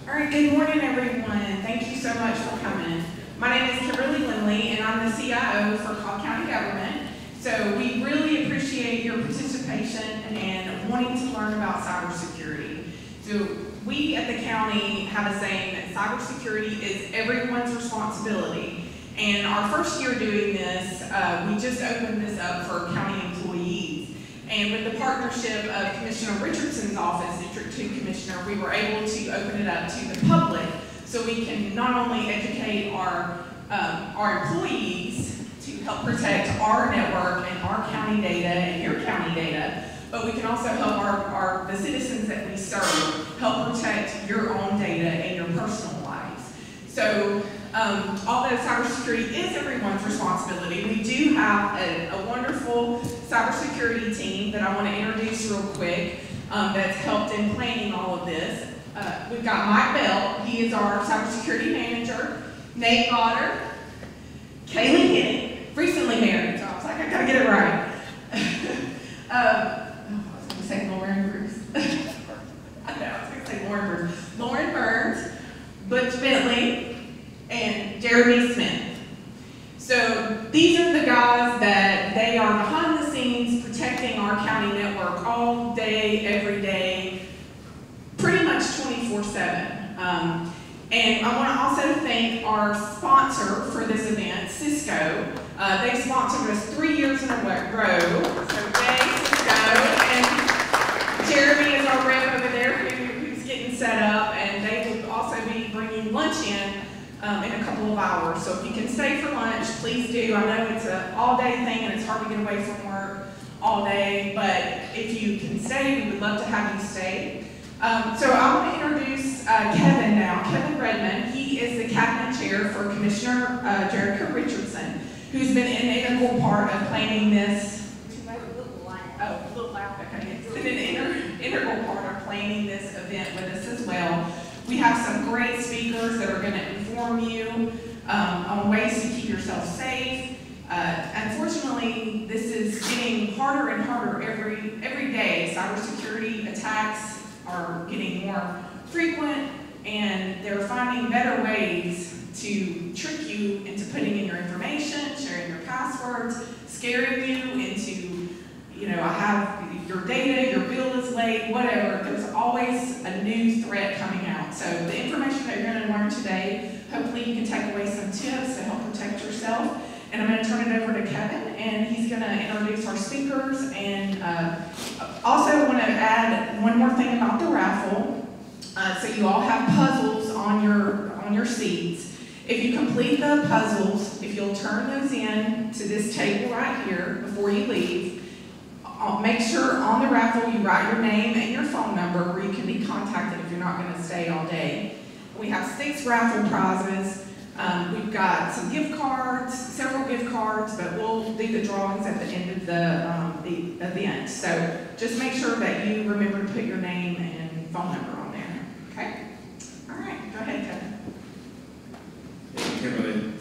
All right, good morning, everyone. Thank you so much for coming. My name is Kimberly Lindley, and I'm the CIO for Cobb County Government. So we really appreciate your participation and wanting to learn about cybersecurity. So we at the county have a saying that cybersecurity is everyone's responsibility. And our first year doing this, we just opened this up for county employees. And with the partnership of Commissioner Richardson's office, District 2 Commissioner, we were able to open it up to the public so we can not only educate our employees to help protect our network and our county data and your county data, but we can also help the citizens that we serve help protect your own data and your personal lives. So although cybersecurity is everyone's responsibility, we do have a wonderful cybersecurity team that I want to introduce real quick that's helped in planning all of this. We've got Mike Bell, he is our cybersecurity manager, Nate Goddard, Kaylee Henning, recently married, so I was like, I gotta get it right. I was going to say Lauren Bruce. I know, I was going to say Lauren Bruce. Lauren Burns, Butch Bentley, and Jeremy Smith. So these are the guys that they are behind the scenes protecting our county network all day, every day, pretty much 24/7. And I want to also thank our sponsor for this event, Cisco. They sponsored us 3 years in a row. So yay, Cisco. And Jeremy is our rep over there who's getting set up, and they will also be bringing lunch in a couple of hours. So if you can stay for lunch, please do. I know it's an all-day thing and it's hard to get away from work all day, but if you can stay, we would love to have you stay. So I want to introduce Kevin now. Kevin Redmond, he is the cabinet chair for Commissioner Jerica Richardson, who's been an integral part of planning this. Oh, a little loud, okay. It's been an integral part of planning this event with us as well. We have some great speakers that are going to inform you on ways to keep yourself safe. Unfortunately, this is getting harder and harder every day. Cybersecurity attacks are getting more frequent, and they're finding better ways to trick you into putting in your information, sharing your passwords, scaring you into, I have your data, your bill is late, whatever. There's always a new threat coming out. So the information that you're going to learn today, hopefully you can take away some tips to help protect yourself. And I'm going to turn it over to Kevin, and he's going to introduce our speakers. And also want to add one more thing about the raffle. So you all have puzzles on your seats. If you complete the puzzles, if you'll turn those in to this table right here before you leave, make sure on the raffle you write your name and your phone number where you can be contacted if you're not going to stay all day. We have 6 raffle prizes. We've got some gift cards, several gift cards, but we'll do the drawings at the end of the event. So just make sure that you remember to put your name and phone number on there. Okay? All right, go ahead, Kevin. Thank you, Kimberly.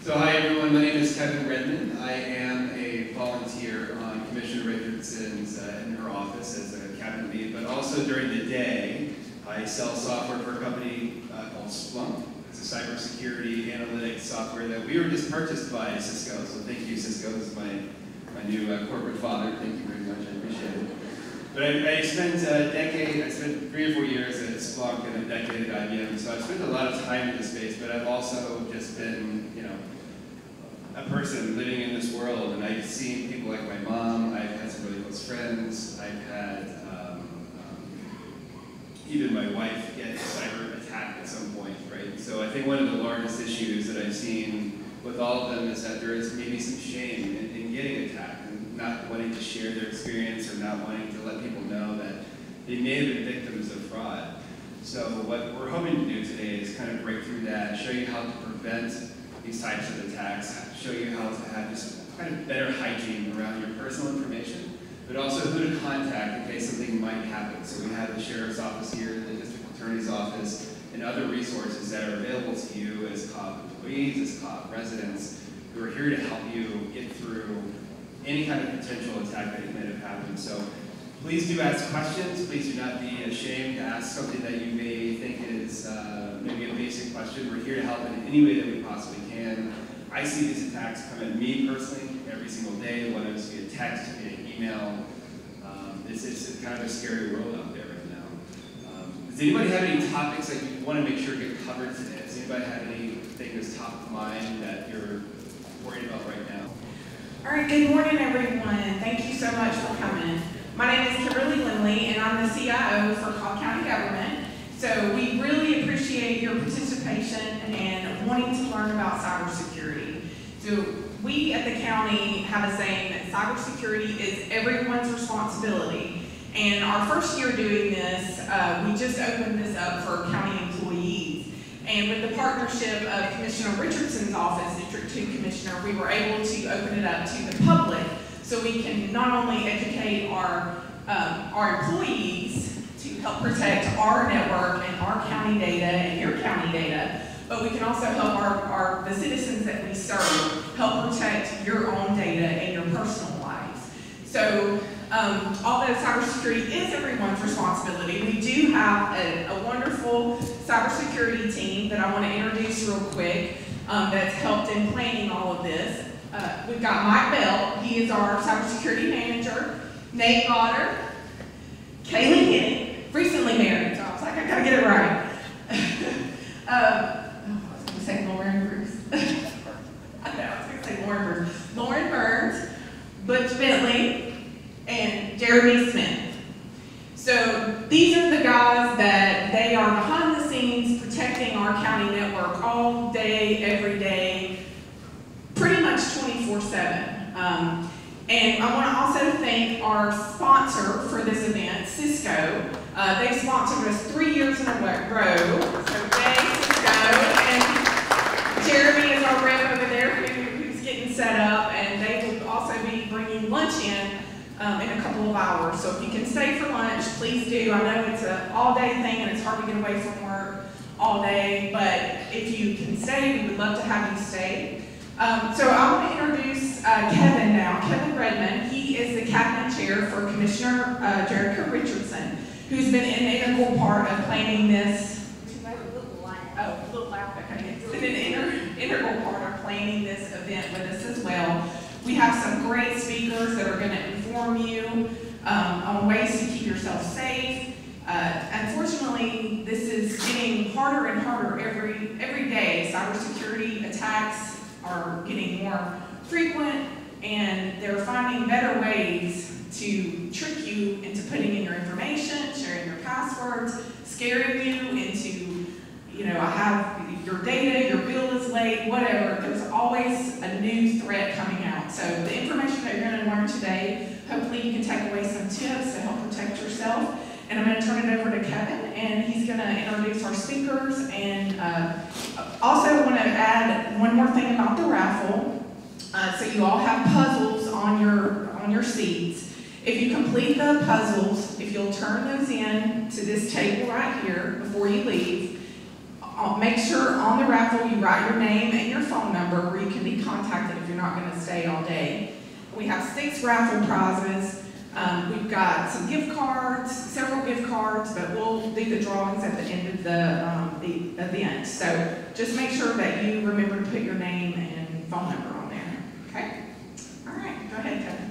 So hi everyone, my name is Kevin Redmond. I am a volunteer on Commissioner Richardson's in her office as a cabinet lead, but also during the day, I sell software for a company called Splunk. It's a cybersecurity analytics software that we were just purchased by Cisco. So thank you, Cisco. This is my new corporate father. Thank you very much. I appreciate it. But I spent a decade. I spent 3 or 4 years at Splunk and a decade at IBM. So I've spent a lot of time in this space. But I've also just been, a person living in this world, and I've seen people like my mom. I've had some really close friends. I've had even my wife get cyber attacked at some point, right? So I think one of the largest issues that I've seen with all of them is that there is maybe some shame in getting attacked and not wanting to share their experience or not wanting to let people know that they may have been victims of fraud. So what we're hoping to do today is kind of break through that, show you how to prevent these types of attacks, show you how to have just kind of better hygiene around your personal information, but also who to contact in case something might happen. So we have the sheriff's office here, the district attorney's office, and other resources that are available to you as Cobb employees, as Cobb residents, who are here to help you get through any kind of potential attack that might have happened. So please do ask questions. Please do not be ashamed to ask something that you may think is question. We're here to help in any way that we possibly can. I see these attacks come at me personally every single day, whether it's via text, via email. It's kind of a scary world out there right now. Does anybody have any topics that you want to make sure get covered today? Does anybody have anything that's top of mind that you're worried about right now? All right, good morning, everyone. Thank you so much for coming. My name is Kimberly Lindley, and I'm the CIO for Cobb County Government. So we really appreciate your participation and wanting to learn about cybersecurity. So we at the county have a saying that cybersecurity is everyone's responsibility. And our first year doing this, we just opened this up for county employees. And with the partnership of Commissioner Richardson's office, District 2 Commissioner, we were able to open it up to the public so we can not only educate our employees to help protect our network and our county data and your county data, but we can also help the citizens that we serve help protect your own data and your personal lives. So although cybersecurity is everyone's responsibility, we do have a wonderful cybersecurity team that I want to introduce real quick that's helped in planning all of this. We've got Mike Bell, he is our cybersecurity manager, Nate Goddard, Kaylee Henning, recently married, so I was like, I gotta get it right. I was going to say Lauren Bruce. I was going to say Lauren Bruce. Lauren Burns, Butch Bentley, and Jeremy Smith. So these are the guys that they are behind the scenes protecting our county network all day, every day, pretty much 24/7. And I want to also thank our sponsor for this event, Cisco. They sponsored us 3 years in a row. So yay, Cisco. And Jeremy is our rep over there who's getting set up, and they will also be bringing lunch in a couple of hours. So if you can stay for lunch, please do. I know it's an all-day thing and it's hard to get away from work all day, but if you can stay, we would love to have you stay. So I want to introduce Kevin now, Kevin Redmond. He is the cabinet chair for Commissioner Jericho Richardson, who's been an integral part of planning this. Oh, a little loud, okay. He's been an integral part of planning this event with us as well. We have some great speakers that are going to inform you on ways to keep yourself safe. Unfortunately, this is getting harder and harder every day. Cybersecurity attacks are getting more frequent, and they're finding better ways to trick you into putting in your information, sharing your passwords, scaring you into, I have your data, your bill is late, whatever. There's always a new threat coming out. So the information that you're going to learn today, hopefully you can take away some tips to help protect yourself. And I'm going to turn it over to Kevin, and he's going to introduce our speakers. And also want to add one more thing about the raffle. So you all have puzzles on your seats. If you complete the puzzles, if you'll turn those in to this table right here before you leave, make sure on the raffle you write your name and your phone number where you can be contacted if you're not going to stay all day. We have 6 raffle prizes. We've got some gift cards, several gift cards, but we'll do the drawings at the end of the event. So just make sure that you remember to put your name and phone number on there. Okay? All right, go ahead, Kevin.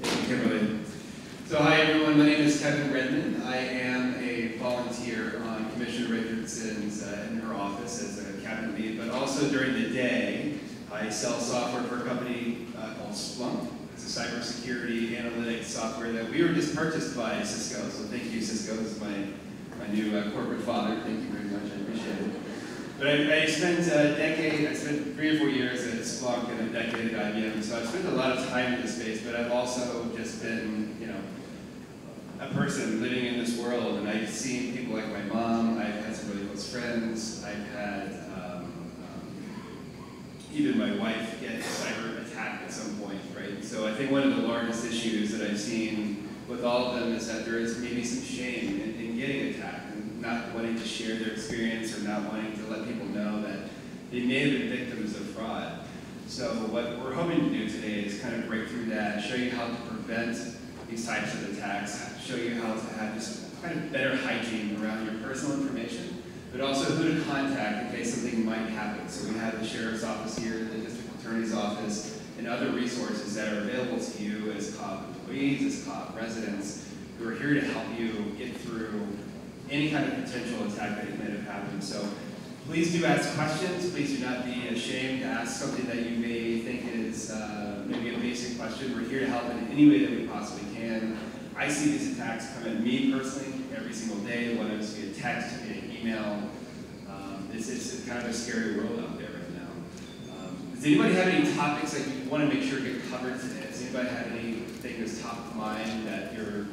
Thank you, Kimberly. So hi everyone, my name is Kevin Redmond. I am a volunteer on Commissioner Richardson's in her office as a cabinet lead, but also during the day, I sell software for a company called Splunk. It's a cybersecurity analytics software that we were just purchased by Cisco, so thank you, Cisco. This is my new corporate father. Thank you very much, I appreciate it. But I spent a decade, I spent 3 or 4 years at Splunk and a decade at IBM, so I've spent a lot of time in this space, but I've also just been, a person living in this world, and I've seen people like my mom, I've had some really close friends, I've had even my wife get cyber attacked at some point, right? So I think one of the largest issues that I've seen with all of them is that there is maybe some shame in getting attacked and not wanting to share their experience or not wanting to let people know that they may have been victims of fraud. So what we're hoping to do today is kind of break through that, show you how to prevent these types of attacks, show you how to have just kind of better hygiene around your personal information, but but also who to contact in case something might happen. So we have the sheriff's office here, the district attorney's office, and other resources that are available to you as Cobb employees, as Cobb residents, who are here to help you get through any kind of potential attack that might have happened. So please do ask questions. Please do not be ashamed to ask something that you may think is maybe a basic question. We're here to help in any way that we possibly can. I see these attacks come at me personally every single day, whether it's via text, via email. It's kind of a scary world out there right now. Does anybody have any topics that you want to make sure get covered today? Does anybody have anything that's top of mind that you're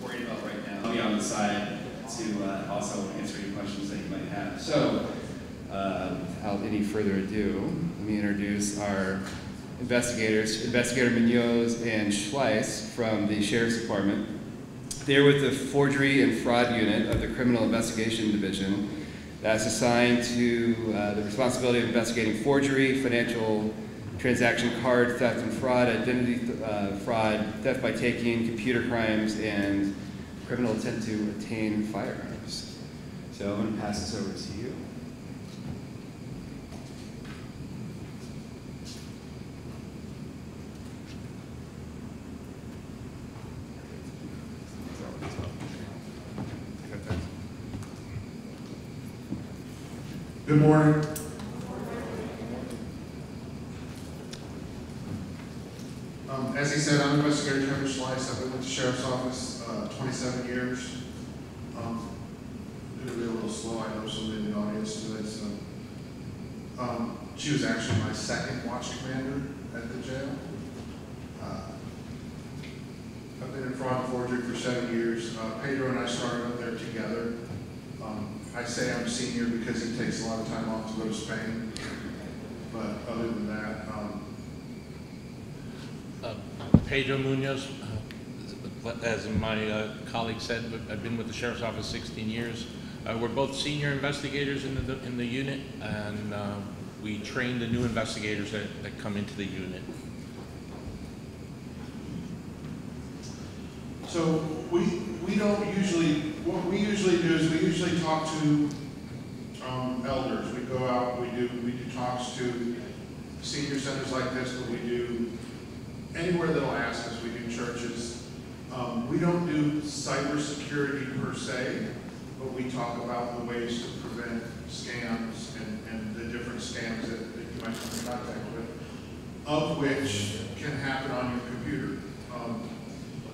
worried about right now? I'll be on the side to also answer any questions that you might have. So, without any further ado, let me introduce our investigators, Investigator Munoz and Schleiss from the Sheriff's Department. They're with the Forgery and Fraud Unit of the Criminal Investigation Division that's assigned to the responsibility of investigating forgery, financial transaction card theft and fraud, identity fraud, theft by taking, computer crimes, and criminal intent to obtain firearms. So I'm going to pass this over to you. Good morning. As he said, I'm Investigator Kevin Schleiss. I've been with the Sheriff's Office 27 years. I'm going to be a little slow. I know somebody in the audience today. So, she was actually my second watch commander at the jail. I've been in fraud and forgery for 7 years. Pedro and I started up there together. I say I'm senior because he takes a lot of time off to go to Spain. But other than that, Pedro Munoz, as my colleague said, I've been with the Sheriff's Office 16 years. We're both senior investigators in the unit, and we train the new investigators that come into the unit. so we don't usually, what we usually do is we usually talk to elders. We go out, we do talks to senior centers like this, but we do anywhere that'll ask us. We do churches. We don't do cybersecurity per se, but we talk about the ways to prevent scams and the different scams that you might come in contact with, of which can happen on your computer.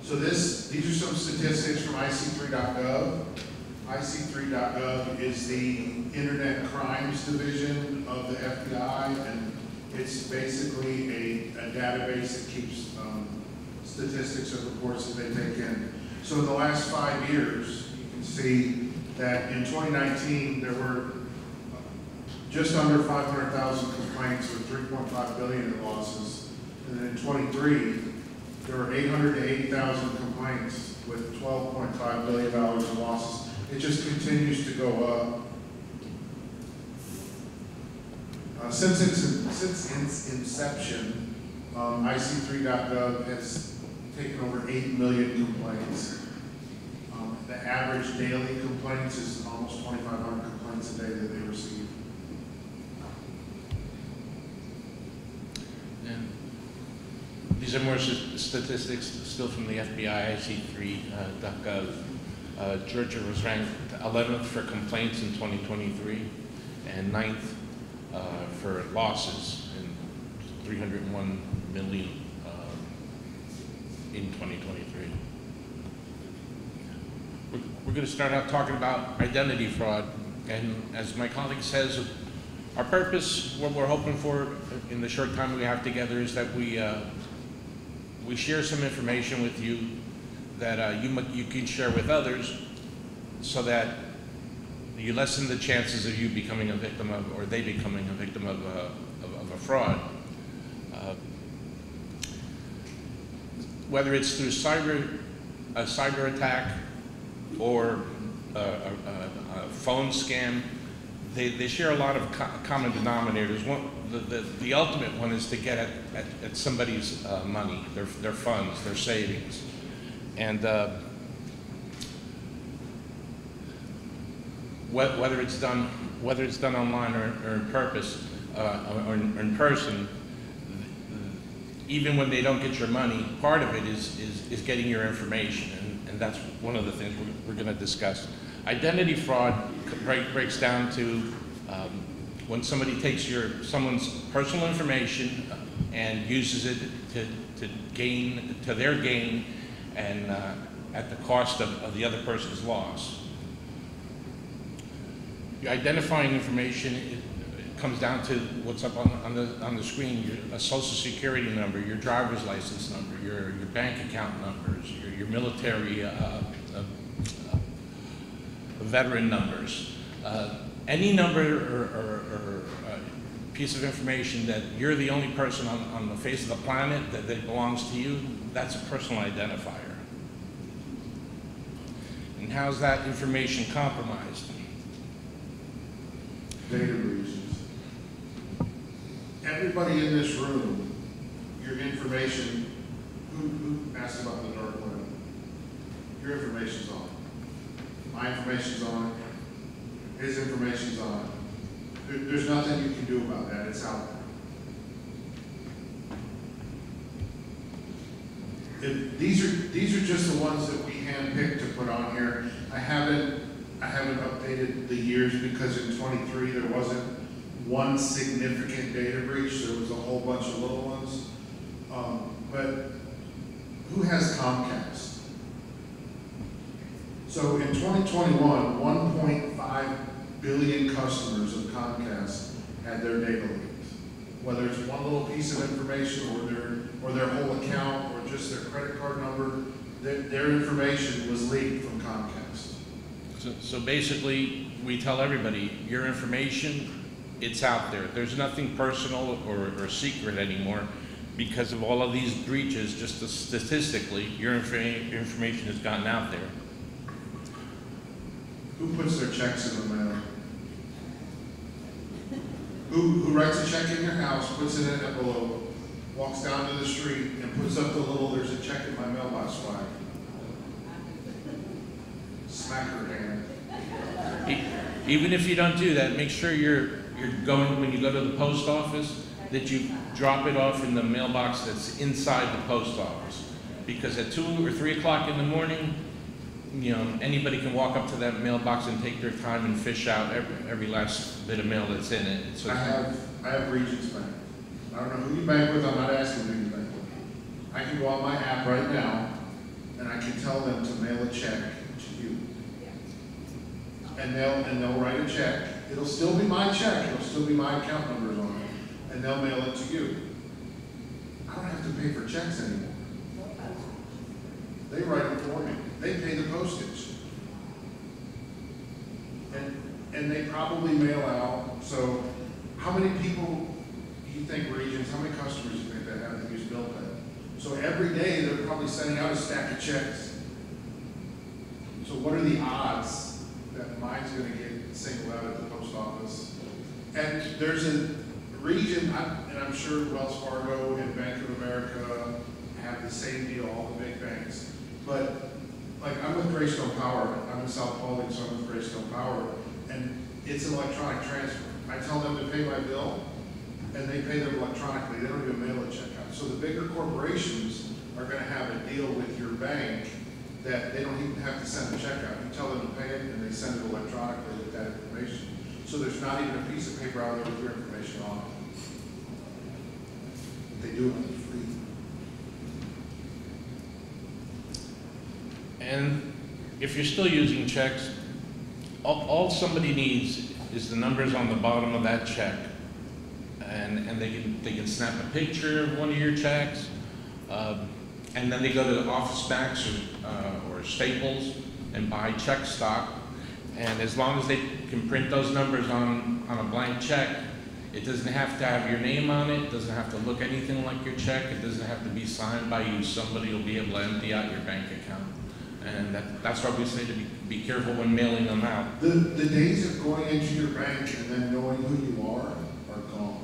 So these are some statistics from IC3.gov. IC3.gov is the Internet Crimes Division of the FBI, and it's basically a database that keeps statistics of reports that they take in. So in the last 5 years, you can see that in 2019, there were just under 500,000 complaints with 3.5 billion in losses. And then in 23, there were 800 to 80,000 complaints with $12.5 billion in losses. It just continues to go up. Since its inception, IC3.gov has taken over 8 million complaints. The average daily complaints is almost 2,500 complaints a day that they receive. And these are more statistics still from the FBI, IC3.gov. Georgia was ranked 11th for complaints in 2023 and 9th for losses, in 301 million in 2023. We're going to start out talking about identity fraud, and as my colleague says, our purpose, what we're hoping for in the short time we have together, is that we share some information with you that you can share with others, so that you lessen the chances of you becoming a victim of, or they becoming a victim of a fraud. Whether it's through a cyber attack or a phone scam, they share a lot of common denominators. The ultimate one is to get at somebody's money, their funds, their savings. And whether it's done online or in purpose, or in person, even when they don't get your money, part of it is getting your information, and that's one of the things we're going to discuss. Identity fraud breaks down to when somebody takes someone's personal information and uses it to their gain, and at the cost of the other person's loss. Your identifying information, it comes down to what's up on the screen: a social security number, your driver's license number, your bank account numbers, your military veteran numbers. Any number or piece of information that you're the only person on the face of the planet that belongs to you, that's a personal identifier. And how's that information compromised? Data breaches. Everybody in this room, your information, who asked about the dark web? Your information's on it. My information's on it. His information's on it. There's nothing you can do about that. It's out there. These are just the ones that we handpicked to put on here. I haven't updated the years because in 23 there wasn't one significant data breach. There was a whole bunch of little ones. But who has Comcast? So in 2021, 1.5 billion customers of Comcast had their data leaked. Whether it's one little piece of information or their whole account or just their credit card number, their information was leaked from Comcast. So basically, we tell everybody, your information, it's out there. There's nothing personal or secret anymore because of all of these breaches. Just statistically, your information has gotten out there. Who puts their checks in the mail? Who writes a check in your house, puts it in an envelope, walks down to the street and puts up the little, there's a check in my mailbox flag. Smack her hand. Even if you don't do that, make sure you're going, when you go to the post office, that you drop it off in the mailbox that's inside the post office. Because at 2 or 3 o'clock in the morning, you know, anybody can walk up to that mailbox and take their time and fish out every last bit of mail that's in it. So I have Regions Bank. I don't know who you bank with. I'm not asking who you bank with. I can go on my app right now, and I can tell them to mail a check to you. And they'll write a check. It'll still be my check. It'll still be my account numbers on it, and they'll mail it to you. I don't have to pay for checks anymore. They write it for me. They pay the postage. And they probably mail out. So how many people do you think, Regions, how many customers do you think that have that use bill pay? So every day they're probably sending out a stack of checks. So what are the odds that mine's going to get singled out at the post office? And there's a Region, and I'm sure Wells Fargo and Bank of America have the same deal, all the big banks. But like I'm with Greystone Power, I'm in South Paulding, so I'm with Greystone Power, and it's an electronic transfer. I tell them to pay my bill, and they pay them electronically. They don't even mail a check out. So the bigger corporations are going to have a deal with your bank that they don't even have to send a check out. You tell them to pay it, and they send it electronically with that information. So there's not even a piece of paper out there with your information on it. They do it for free. And if you're still using checks, all somebody needs is the numbers on the bottom of that check, and they can snap a picture of one of your checks, and then they go to the Office Max or Staples and buy check stock, and as long as they can print those numbers on a blank check, it doesn't have to have your name on it, doesn't have to look anything like your check, it doesn't have to be signed by you. Somebody will be able to empty out your bank account. And that's why we say to be careful when mailing them out. The days of going into your bank and then knowing who you are gone.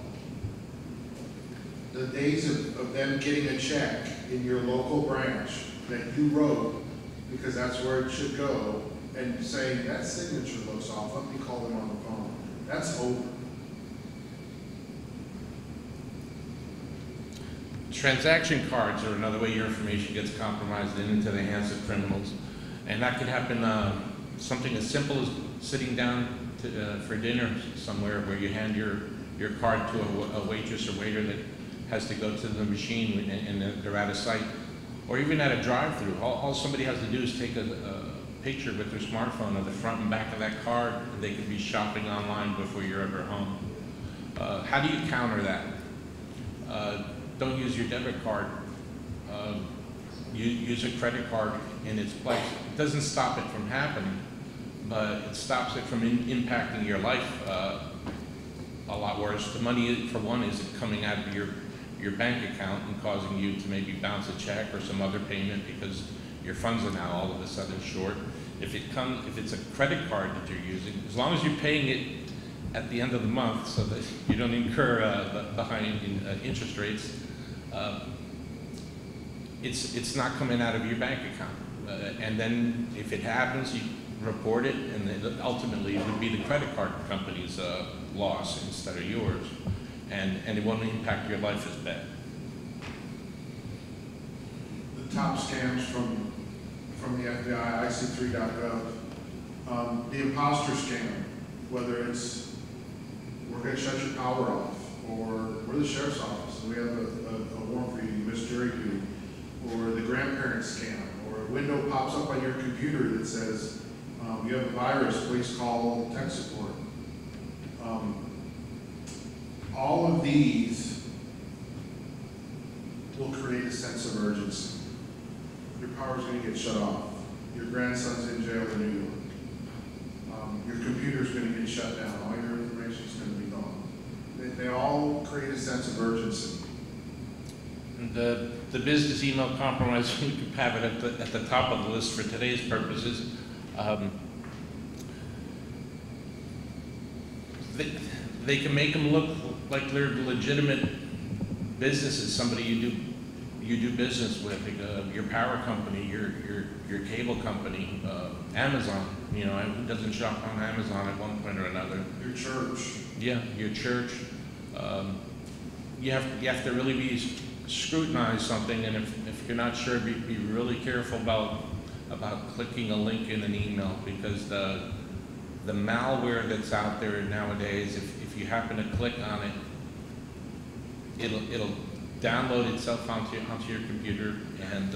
The days of them getting a check in your local branch that you wrote, because that's where it should go, and say, that signature looks off, let me call them on the phone. That's over. Transaction cards are another way your information gets compromised and into the hands of criminals. And that could happen, something as simple as sitting down for dinner somewhere where you hand your card to a waitress or waiter that has to go to the machine and they're out of sight. Or even at a drive-through, all somebody has to do is take a picture with their smartphone of the front and back of that card, and they could be shopping online before you're ever home. How do you counter that? Don't use your debit card. Use a credit card in its place. It doesn't stop it from happening, but it stops it from impacting your life a lot worse. The money, for one, isn't coming out of your bank account and causing you to maybe bounce a check or some other payment because your funds are now all of a sudden short. If it's a credit card that you're using, as long as you're paying it at the end of the month so that you don't incur behind interest rates, it's not coming out of your bank account. And then if it happens, you report it, and then ultimately it would be the credit card company's loss instead of yours. And it won't impact your life as bad. The top scams from the FBI, IC3.gov, the imposter scam, whether it's we're going to shut your power off, or we're the sheriff's office and we have a warrant for you, you missed jury duty, or the grandparent scam, or a window pops up on your computer that says you have a virus, please call tech support. All of these will create a sense of urgency. Your power's going to get shut off. Your grandson's in jail in New York. Your computer's going to get shut down. All your information's going to be gone. They all create a sense of urgency. The business email compromise, we could have it at the top of the list for today's purposes. They can make them look like they're legitimate businesses, somebody you do business with, your power company, your cable company, Amazon. You know, who doesn't shop on Amazon at one point or another? Your church. Yeah, your church. You have to really be scrutinize something, and if you're not sure, be really careful about clicking a link in an email, because the malware that's out there nowadays, if you happen to click on it, it'll download itself onto your computer and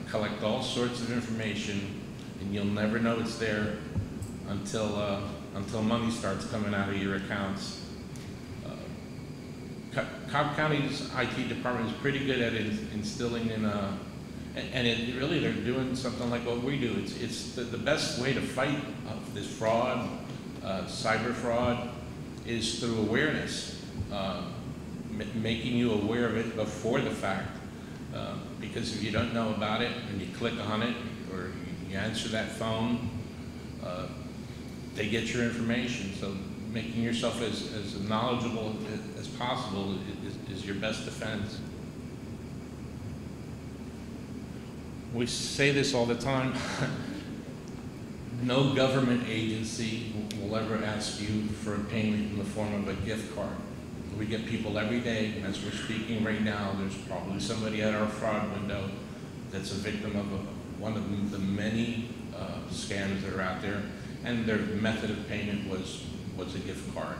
collect all sorts of information, and you'll never know it's there until money starts coming out of your accounts. Cobb County's IT department is pretty good at instilling in and they're doing something like what we do. It's the best way to fight this fraud, cyber fraud, is through awareness, making you aware of it before the fact. Because if you don't know about it and you click on it or you answer that phone, they get your information. So making yourself as knowledgeable as possible is your best defense. We say this all the time. No government agency will ever ask you for a payment in the form of a gift card. We get people every day, as we're speaking right now, there's probably somebody at our fraud window that's a victim of one of the many scams that are out there, and their method of payment was a gift card.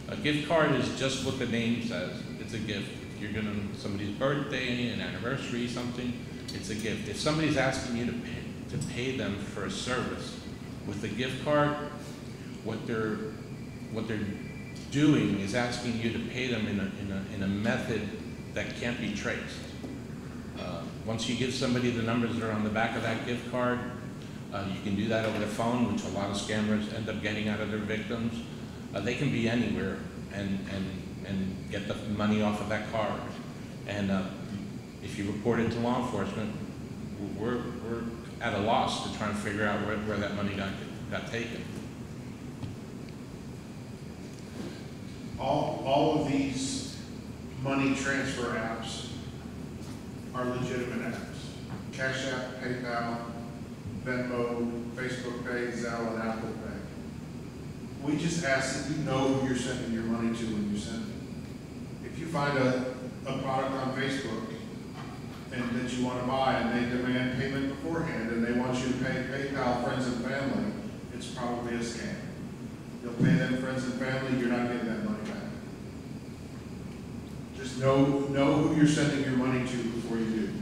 A gift card is just what the name says. It's a gift. If you're going to somebody's birthday, an anniversary, something, it's a gift. If somebody's asking you to pay them for a service with a gift card, what they're doing is asking you to pay them in a method that can't be traced. Once you give somebody the numbers that are on the back of that gift card, you can do that over the phone, which a lot of scammers end up getting out of their victims. They can be anywhere and get the money off of that card. And if you report it to law enforcement, we're at a loss to try and figure out where that money got taken. All of these money transfer apps are legitimate apps. Cash App, PayPal, Venmo, Facebook Pay, Zelle, and Apple Pay. We just ask that you know who you're sending your money to when you send it. If you find a product on Facebook and that you want to buy and they demand payment beforehand and they want you to pay PayPal, friends and family, it's probably a scam. You'll pay them friends and family, you're not getting that money back. Just know who you're sending your money to before you do.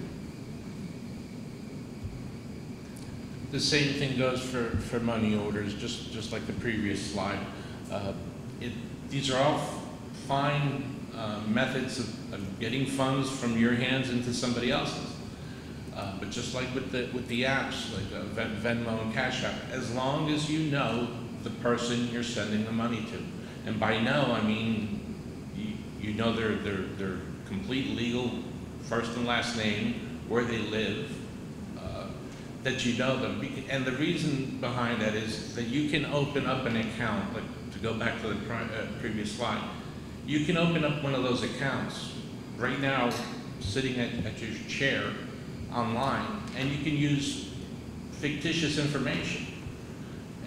The same thing goes for money orders, just like the previous slide. These are all fine methods of getting funds from your hands into somebody else's. But just like with the apps, like Venmo and Cash App, as long as you know the person you're sending the money to, and by know I mean you know their complete legal first and last name, where they live, that you know them. And the reason behind that is that you can open up an account, like to go back to the previous slide, you can open up one of those accounts right now sitting at your chair online, and you can use fictitious information.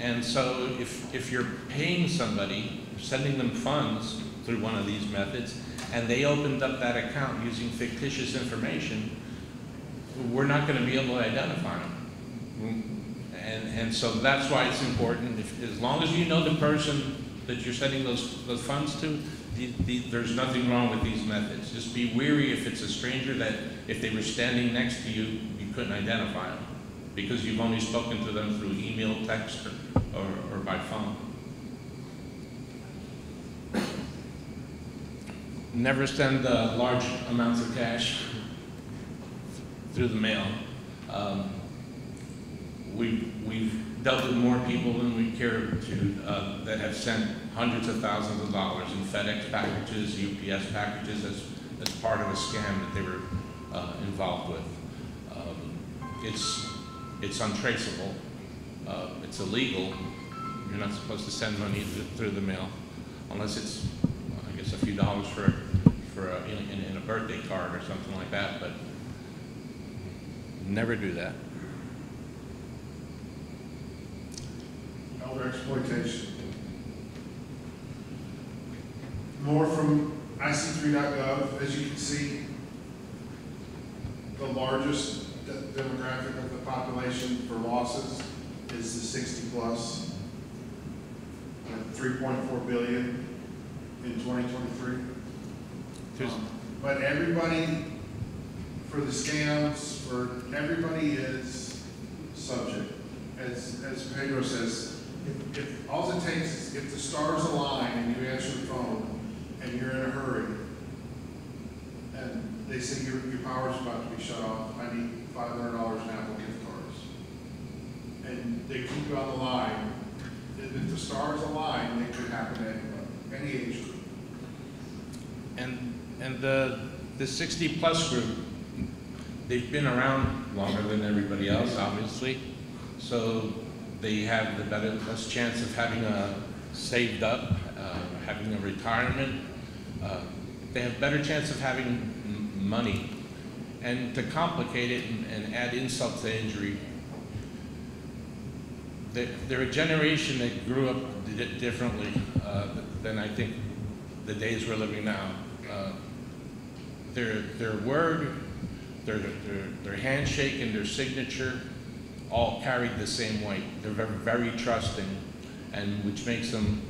And so if you're paying somebody, sending them funds through one of these methods, and they opened up that account using fictitious information, we're not going to be able to identify them. And so that's why it's important, as long as you know the person that you're sending those funds to, there's nothing wrong with these methods. Just be wary if it's a stranger that if they were standing next to you, you couldn't identify them because you've only spoken to them through email, text, or by phone. Never send large amounts of cash through the mail. We've dealt with more people than we care to that have sent hundreds of thousands of dollars in FedEx packages, UPS packages as part of a scam that they were involved with. It's untraceable. It's illegal. You're not supposed to send money through the mail unless it's, I guess, a few dollars in a birthday card or something like that. But never do that. Elder exploitation. More from IC3.gov. As you can see, the largest demographic of the population for losses is the 60 plus, 3.4 billion in 2023. But everybody, for the scams, for everybody is subject. As Pedro says, if all it takes is if the stars align and you answer the phone and you're in a hurry and they say your power's about to be shut off, I need $500 in Apple gift cards, and they keep you on the line, if the stars align, it could happen to anybody, any age group. And the 60 plus group, they've been around longer than everybody else, obviously. So they have the best chance of having saved up, having a retirement. They have better chance of having money. And to complicate it and add insult to injury, they're a generation that grew up differently than I think the days we're living now. Their word, their handshake, and their signature all carried the same weight. They're very trusting, and which makes them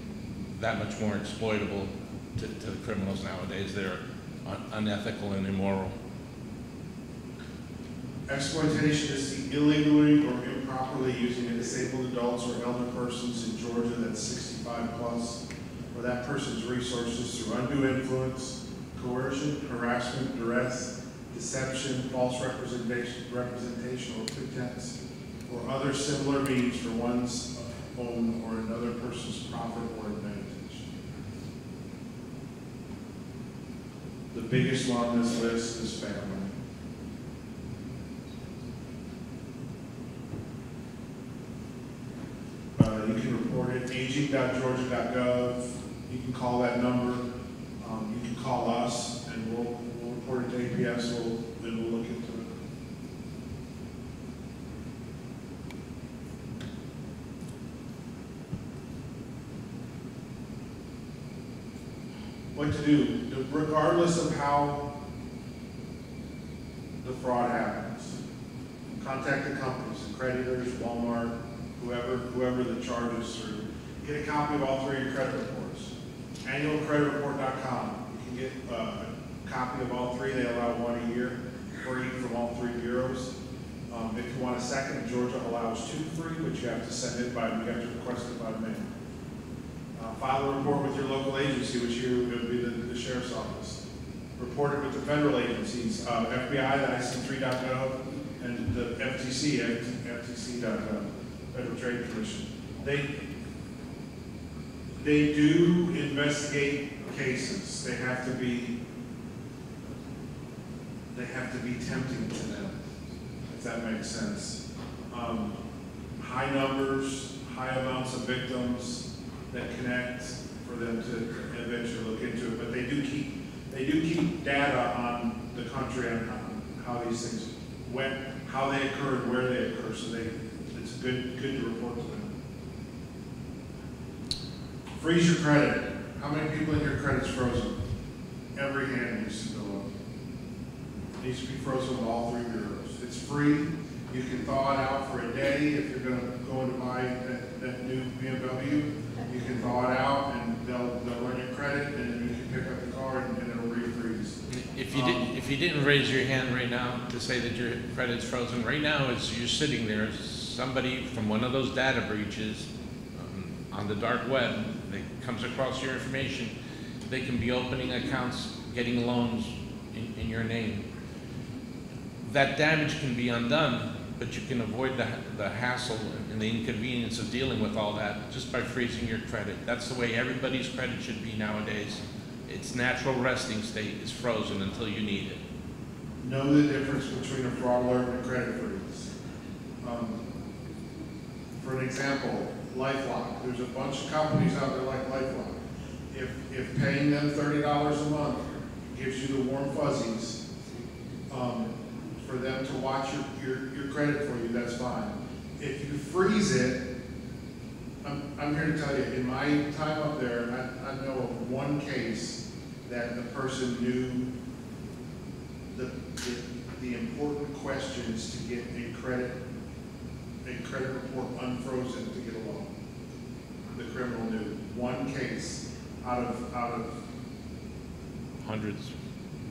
that much more exploitable to the criminals nowadays. They're unethical and immoral. Exploitation is the illegally or improperly using a disabled adults or elder persons in Georgia that's 65 plus, or that person's resources through undue influence, coercion, harassment, duress, deception, false representation or pretense, or other similar means for one's own or another person's profit or advantage. The biggest one on this list is family. You can report it, aging.georgia.gov. You can call that number. You can call us, and we'll report it to APS, then we'll look into it. what to do, regardless of how the fraud happens. Contact the companies, the creditors, Walmart, whoever the charges are. Get a copy of all 3 of your credit reports. Annualcreditreport.com. You can get a copy of all 3. They allow 1 a year, free from all 3 bureaus. If you want a second, Georgia allows 2 free, but you have to send it by, you have to request it by mail. File a report with your local agency, which here would be the sheriff's office. Report it with the federal agencies, FBI, the IC3.gov, and the FTC, FTC.gov, Federal Trade Commission. They do investigate cases. They have to be tempting to them, if that makes sense. High numbers, high amounts of victims that connect for them to eventually look into it. But they do keep data on the country on how these things went, how they occur, and where they occur. So it's good to report to them. Freeze your credit. How many people in your credit's frozen? Every hand needs to go up. It needs to be frozen with all 3 bureaus. It's free. You can thaw it out for a day if you're going to go in to buy that new BMW. You can thaw it out, and they'll run your credit, and then you can pick up the card, and it'll refreeze. If you didn't raise your hand right now to say that your credit's frozen, right now as you're sitting there, somebody from one of those data breaches on the dark web that comes across your information, they can be opening accounts, getting loans in your name. That damage can be undone, but you can avoid the hassle and the inconvenience of dealing with all that just by freezing your credit. That's the way everybody's credit should be nowadays. Its natural resting state is frozen until you need it. Know the difference between a fraud alert and a credit freeze. For an example, LifeLock. There's a bunch of companies out there like LifeLock. If paying them $30 a month gives you the warm fuzzies, for them to watch your credit for you, that's fine. If you freeze it, I'm here to tell you, in my time up there, I know of 1 case that the person knew the important questions to get a credit report unfrozen to get a loan. The criminal knew 1 case out of Hundreds.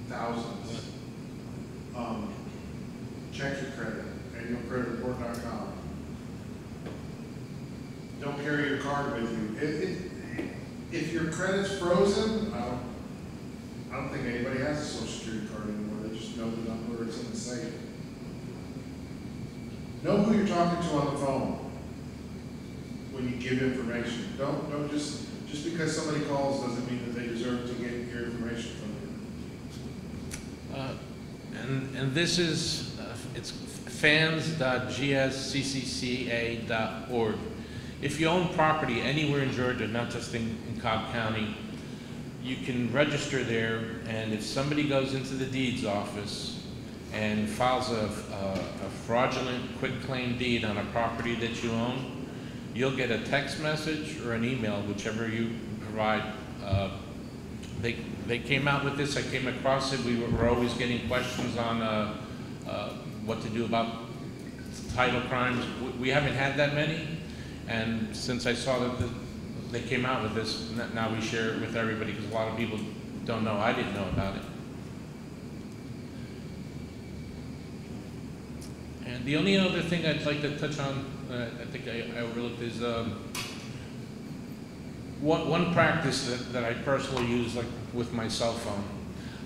thousands. Check your credit, annualcreditreport.com. Don't carry your card with you. If your credit's frozen, I don't think anybody has a Social Security card anymore. They just know the number, it's in the safe. Know who you're talking to on the phone when you give information. Don't just because somebody calls doesn't mean that they deserve to get your information from you. And this is, it's fans.gsccca.org. If you own property anywhere in Georgia, not just in Cobb County, you can register there, and if somebody goes into the deeds office and files a fraudulent quitclaim deed on a property that you own, you'll get a text message or an email, whichever you provide. They came out with this, I came across it, we were always getting questions on what to do about title crimes. We haven't had that many, and since I saw that they came out with this, now we share it with everybody, because a lot of people don't know. I didn't know about it. And the only other thing I'd like to touch on, I think I overlooked, is one practice that I personally use, like with my cell phone.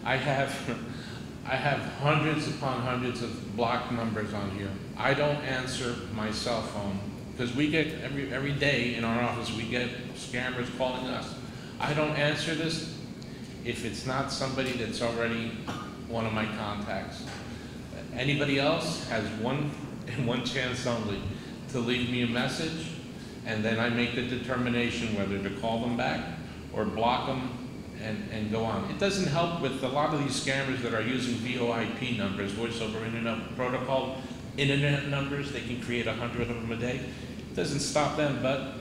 I have hundreds upon hundreds of blocked numbers on here. I don't answer my cell phone because we get every day in our office we get scammers calling us. I don't answer this if it's not somebody that's already one of my contacts. Anybody else has one chance only to leave me a message, and then I make the determination whether to call them back or block them and go on. It doesn't help with a lot of these scammers that are using VoIP numbers, voice over internet protocol, internet numbers. They can create 100 of them a day. It doesn't stop them, but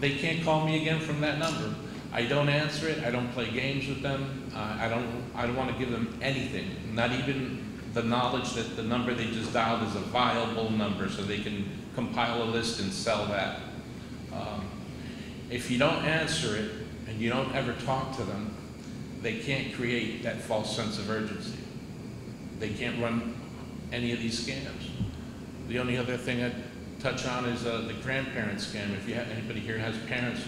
they can't call me again from that number. I don't answer it. I don't play games with them. I don't want to give them anything, not even the knowledge that the number they just dialed is a viable number, so they can compile a list and sell that. If you don't answer it and you don't ever talk to them, they can't create that false sense of urgency. They can't run any of these scams. The only other thing I'd touch on is the grandparent scam. If you have, anybody here has parents,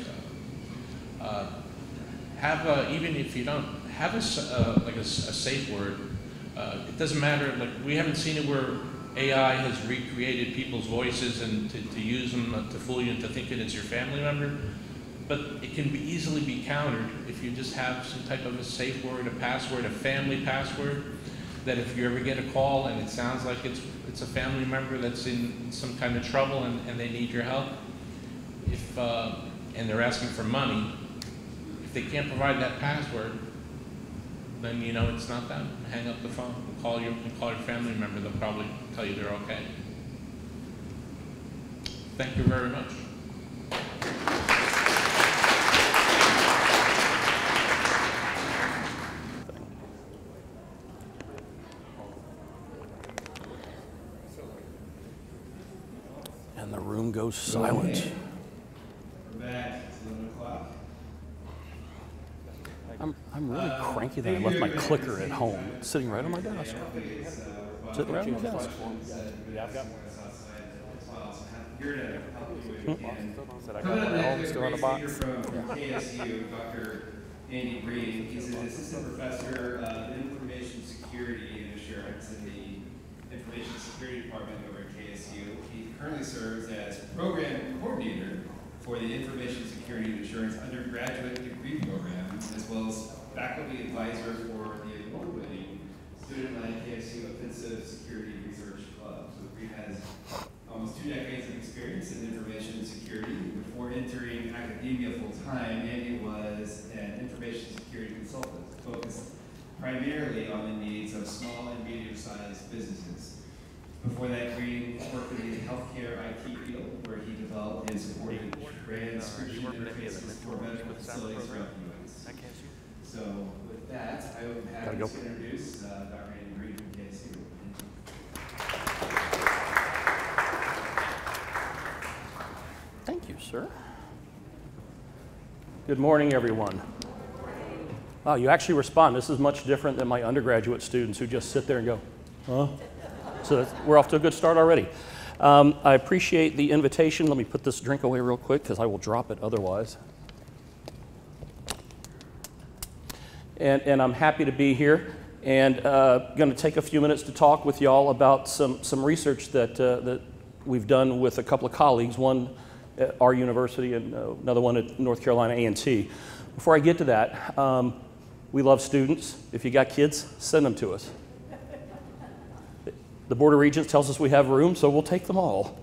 even if you don't, have a safe word. It doesn't matter, like we haven't seen it where AI has recreated people's voices and to use them to fool you into thinking it's your family member. But it can easily be countered if you just have some type of a safe word, a password, a family password, that if you ever get a call and it sounds like it's a family member that's in some kind of trouble and they need your help, and they're asking for money, if they can't provide that password, then you know it's not them. Hang up the phone and call your family member. They'll probably tell you they're okay. Thank you very much. And the room goes silent. We're back. It's 11 o'clock. I'm really cranky that I left my clicker at home. It's sitting right on my desk. Sitting right on my desk. Yeah, I've got one. Here to help you if you can. I got one at home, still in the box. From KSU, Dr. Andy Green. He's an assistant professor of information security and assurance in the information security department over at KSU. He currently serves as program coordinator for the information security and assurance undergraduate degree program, as well as faculty advisor for the award-winning student-led KSU Offensive Security Research Club. So Green has almost 2 decades of experience in information security. Before entering academia full-time, Andy was an information security consultant focused primarily on the needs of small and medium-sized businesses. Before that, Green worked in the healthcare IT field, where he developed and supported transcription interfaces for medical facilities throughout the U.S. So with that, I would have to introduce Dr. Andy Green from KSU. Thank you, sir. Good morning, everyone. Wow, you actually respond. This is much different than my undergraduate students who just sit there and go, huh? So we're off to a good start already. I appreciate the invitation. Let me put this drink away real quick because I will drop it otherwise. And I'm happy to be here and going to take a few minutes to talk with y'all about some research that we've done with a couple of colleagues, one at our university and another one at North Carolina A&T. Before I get to that, we love students. If you got kids, send them to us. The Board of Regents tells us we have room, so we'll take them all.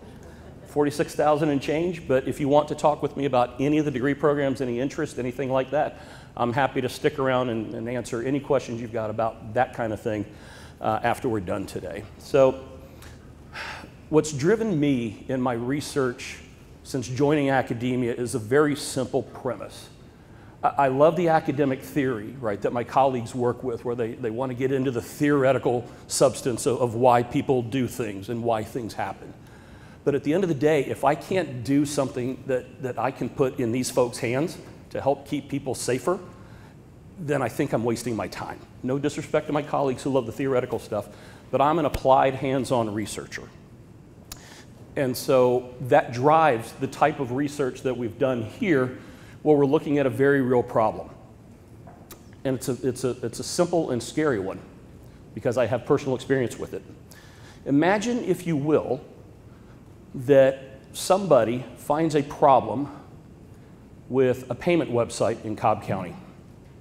46,000 and change, but if you want to talk with me about any of the degree programs, any interest, anything like that, I'm happy to stick around and answer any questions you've got about that kind of thing after we're done today. So what's driven me in my research since joining academia is a very simple premise. I love the academic theory, right, that my colleagues work with, where they want to get into the theoretical substance of why people do things and why things happen. But at the end of the day, if I can't do something that I can put in these folks' hands to help keep people safer, then I think I'm wasting my time. No disrespect to my colleagues who love the theoretical stuff, but I'm an applied hands-on researcher. And so that drives the type of research that we've done here, where we're looking at a very real problem. And it's a simple and scary one, because I have personal experience with it. Imagine, if you will, that somebody finds a problem with a payment website in Cobb County.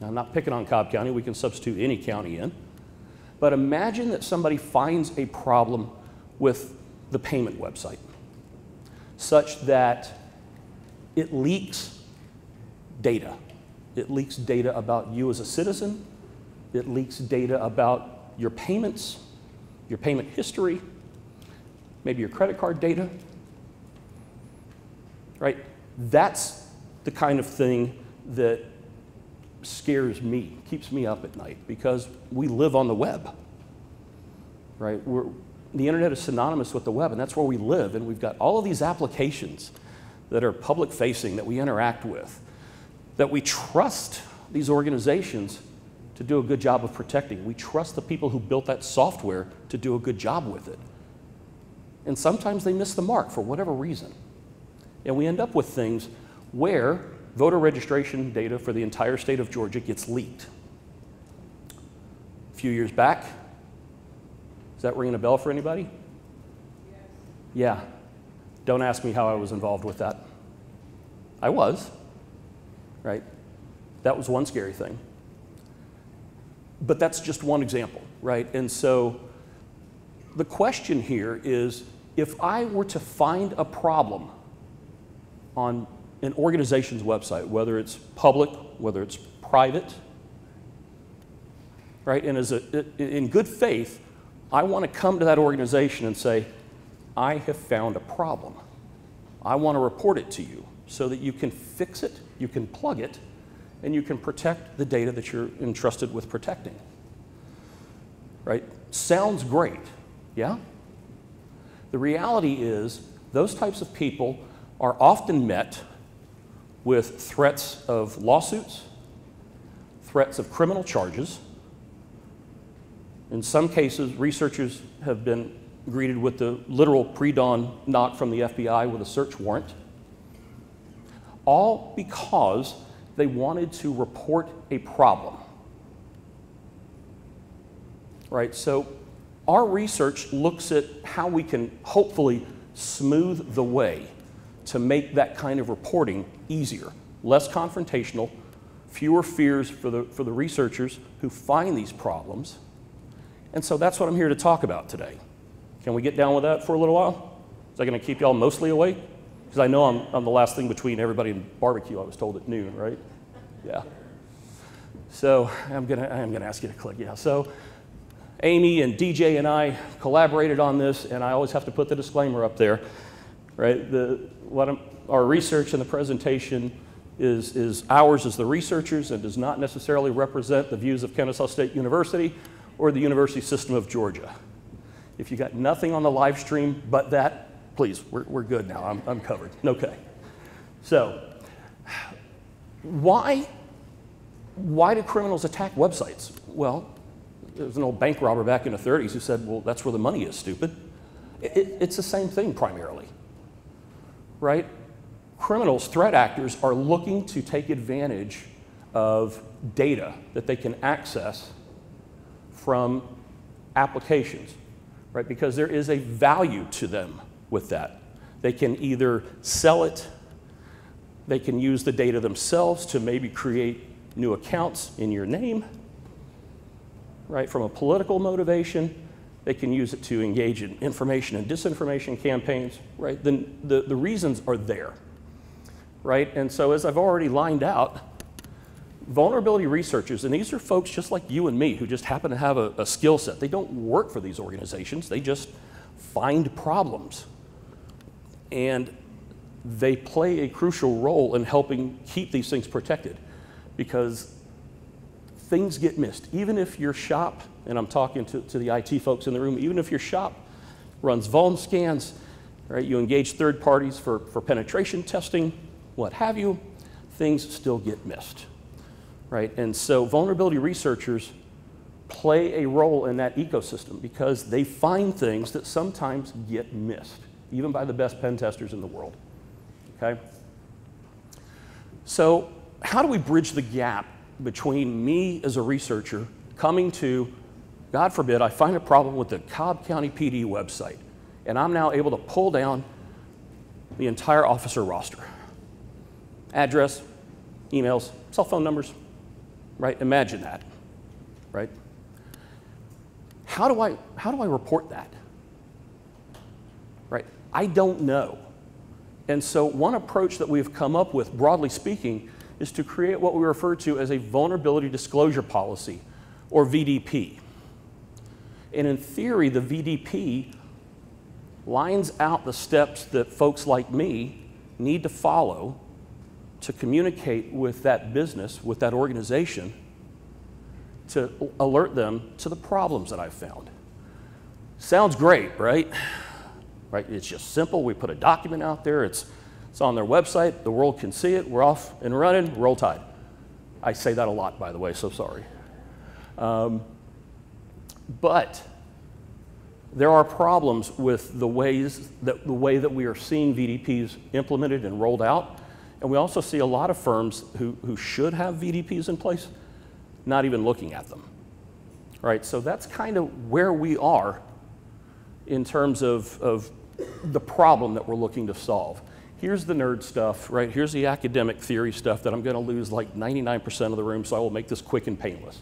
Now, I'm not picking on Cobb County, we can substitute any county in. But imagine that somebody finds a problem with the payment website, such that it leaks data. It leaks data about you as a citizen. It leaks data about your payments, your payment history, maybe your credit card data, right? That's the kind of thing that scares me, keeps me up at night, because we live on the web, right? The internet is synonymous with the web, and that's where we live, and we've got all of these applications that are public-facing that we interact with, that we trust these organizations to do a good job of protecting. We trust the people who built that software to do a good job with it. And sometimes they miss the mark for whatever reason. And we end up with things where voter registration data for the entire state of Georgia gets leaked. A few years back, is that ringing a bell for anybody? Yes. Yeah. Don't ask me how I was involved with that. I was, right? That was one scary thing. But that's just one example, right? And so the question here is, if I were to find a problem on an organization's website, whether it's public, whether it's private, right? And in good faith, I want to come to that organization and say, I have found a problem. I want to report it to you so that you can fix it, you can plug it, and you can protect the data that you're entrusted with protecting. Right? Sounds great, yeah? The reality is, those types of people are often met with threats of lawsuits, threats of criminal charges. In some cases, researchers have been greeted with the literal pre-dawn knock from the FBI with a search warrant, all because they wanted to report a problem. Right? So our research looks at how we can hopefully smooth the way to make that kind of reporting easier, less confrontational, fewer fears for the researchers who find these problems. And so that's what I'm here to talk about today. Can we get down with that for a little while? Is that going to keep y'all mostly awake? Because I know I'm the last thing between everybody and barbecue, I was told at noon, right? Yeah. So I'm gonna ask you to click, yeah. So Amy and DJ and I collaborated on this, and I always have to put the disclaimer up there, right? Our research in the presentation is ours as the researchers and does not necessarily represent the views of Kennesaw State University or the University System of Georgia. If you got nothing on the live stream but that, please, we're good now. I'm covered. Okay. So, why do criminals attack websites? Well, there was an old bank robber back in the 30s who said, well, that's where the money is, stupid. It's the same thing primarily, right? Criminals, threat actors, are looking to take advantage of data that they can access from applications, right? Because there is a value to them with that. They can either sell it, they can use the data themselves to maybe create new accounts in your name, right? From a political motivation, they can use it to engage in information and disinformation campaigns, right? Then the reasons are there, right? And so as I've already lined out, vulnerability researchers, and these are folks just like you and me who just happen to have a skill set. They don't work for these organizations, they just find problems. And they play a crucial role in helping keep these things protected, because things get missed. Even if your shop, and I'm talking to the IT folks in the room, even if your shop runs vuln scans, right, you engage third parties for penetration testing, what have you, things still get missed, right? And so vulnerability researchers play a role in that ecosystem because they find things that sometimes get missed, even by the best pen testers in the world, okay? So how do we bridge the gap between me as a researcher coming to, God forbid, I find a problem with the Cobb County PD website, and I'm now able to pull down the entire officer roster. Address, emails, cell phone numbers, right? Imagine that, right? How do I report that? Right? I don't know. And so one approach that we've come up with, broadly speaking, is to create what we refer to as a vulnerability disclosure policy, or VDP. And in theory, the VDP lines out the steps that folks like me need to follow to communicate with that business, with that organization, to alert them to the problems that I've found. Sounds great, right? Right? It's just simple. We put a document out there. It's on their website. The world can see it. We're off and running. Roll Tide. I say that a lot, by the way, so sorry. But there are problems with the way that we are seeing VDPs implemented and rolled out. And we also see a lot of firms who should have VDPs in place not even looking at them. Right? So that's kind of where we are in terms of the problem that we're looking to solve. Here's the nerd stuff, right? Here's the academic theory stuff that I'm going to lose like 99% of the room, so I will make this quick and painless.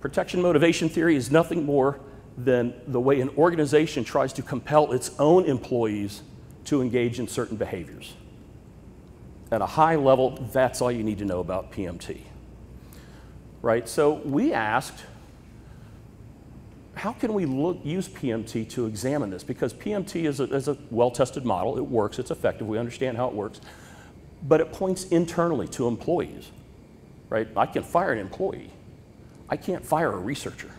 Protection motivation theory is nothing more than the way an organization tries to compel its own employees to engage in certain behaviors. At a high level, that's all you need to know about PMT. Right? So we asked, how can we use PMT to examine this? Because PMT is a well-tested model. It works. It's effective. We understand how it works. But it points internally to employees. Right? I can fire an employee. I can't fire a researcher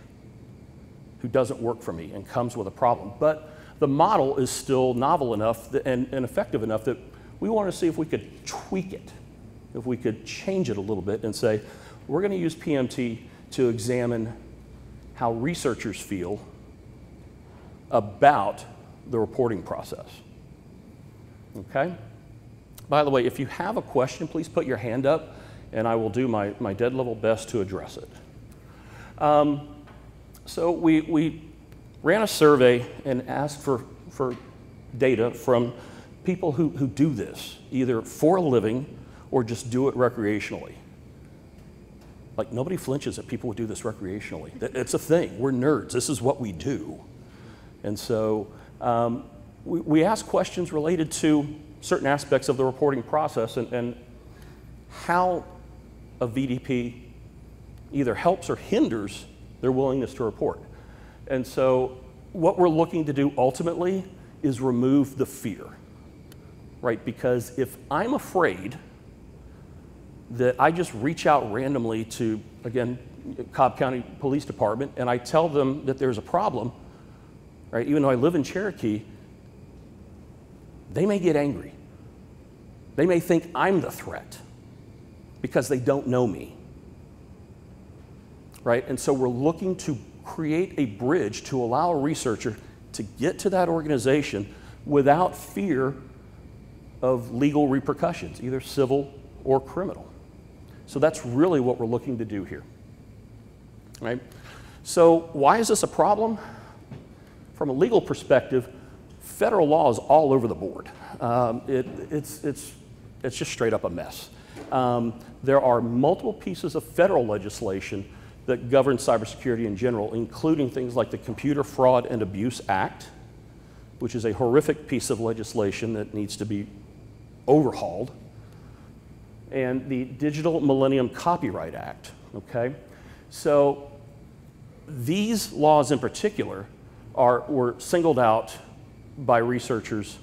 who doesn't work for me and comes with a problem. But the model is still novel enough and effective enough that we want to see if we could tweak it, if we could change it a little bit and say, we're going to use PMT to examine how researchers feel about the reporting process. Okay? By the way, if you have a question, please put your hand up, and I will do my dead level best to address it. So we ran a survey and asked for data from people who do this, either for a living or just do it recreationally. Like, nobody flinches at people who do this recreationally. It's a thing. We're nerds. This is what we do. And so we ask questions related to certain aspects of the reporting process and how a VDP either helps or hinders their willingness to report. And so what we're looking to do ultimately is remove the fear, right? Because if I'm afraid that I just reach out randomly to, again, Cobb County Police Department, and I tell them that there's a problem, right? Even though I live in Cherokee, they may get angry. They may think I'm the threat because they don't know me, right? And so we're looking to create a bridge to allow a researcher to get to that organization without fear of legal repercussions, either civil or criminal. So that's really what we're looking to do here, right? So why is this a problem? From a legal perspective, federal law is all over the board. It's just straight up a mess. There are multiple pieces of federal legislation that govern cybersecurity in general, including things like the Computer Fraud and Abuse Act, which is a horrific piece of legislation that needs to be overhauled, and the Digital Millennium Copyright Act, okay? So these laws in particular were singled out by researchers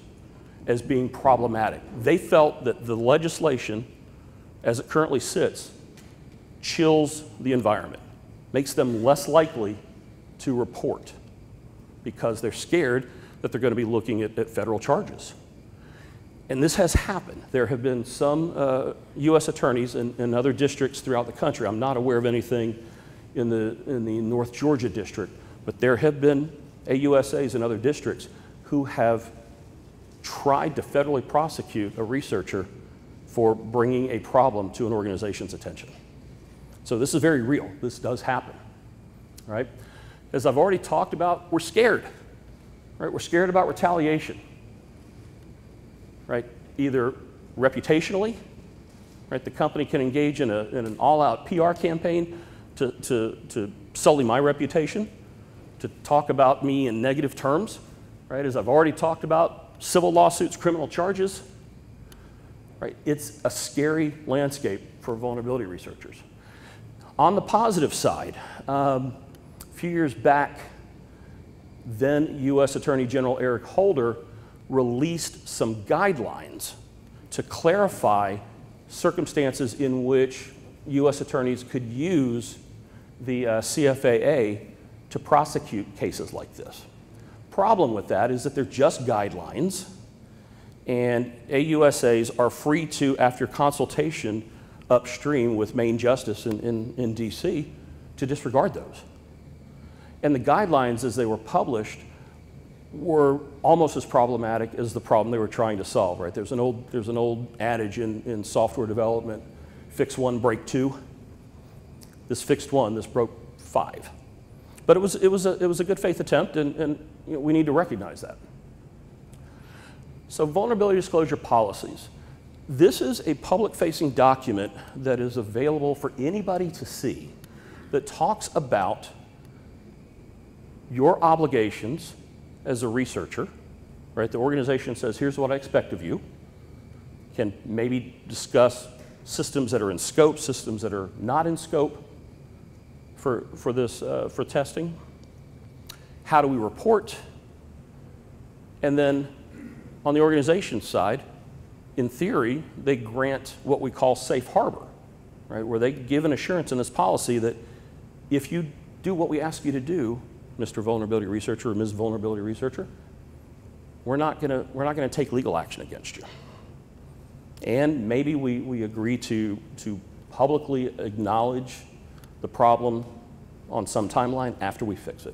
as being problematic. They felt that the legislation, as it currently sits, chills the environment, makes them less likely to report because they're scared that they're going to be looking at federal charges. And this has happened. There have been some U.S. attorneys in other districts throughout the country. I'm not aware of anything in the North Georgia district, but there have been AUSAs in other districts who have tried to federally prosecute a researcher for bringing a problem to an organization's attention. So this is very real. This does happen, right? As I've already talked about, we're scared, right? We're scared about retaliation, right? Either reputationally, right? The company can engage in an all-out PR campaign to sully my reputation, to talk about me in negative terms, right? As I've already talked about, civil lawsuits, criminal charges, right? It's a scary landscape for vulnerability researchers. On the positive side, a few years back, then U.S. Attorney General Eric Holder released some guidelines to clarify circumstances in which U.S. attorneys could use the CFAA to prosecute cases like this. Problem with that is that they're just guidelines, and AUSAs are free to, after consultation upstream with Main Justice in D.C., to disregard those. And the guidelines as they were published were almost as problematic as the problem they were trying to solve, right? There's an old adage in software development, fix one, break two. This fixed one, this broke five. But it was a good faith attempt, and you know, we need to recognize that. So vulnerability disclosure policies. This is a public-facing document that is available for anybody to see that talks about your obligations as a researcher, right? The organization says, here's what I expect of you. Can maybe discuss systems that are in scope, systems that are not in scope for testing. How do we report? And then on the organization side, in theory, they grant what we call safe harbor, right? Where they give an assurance in this policy that if you do what we ask you to do, Mr. Vulnerability Researcher or Ms. Vulnerability Researcher, we're not gonna take legal action against you. And maybe we agree to publicly acknowledge the problem on some timeline after we fix it.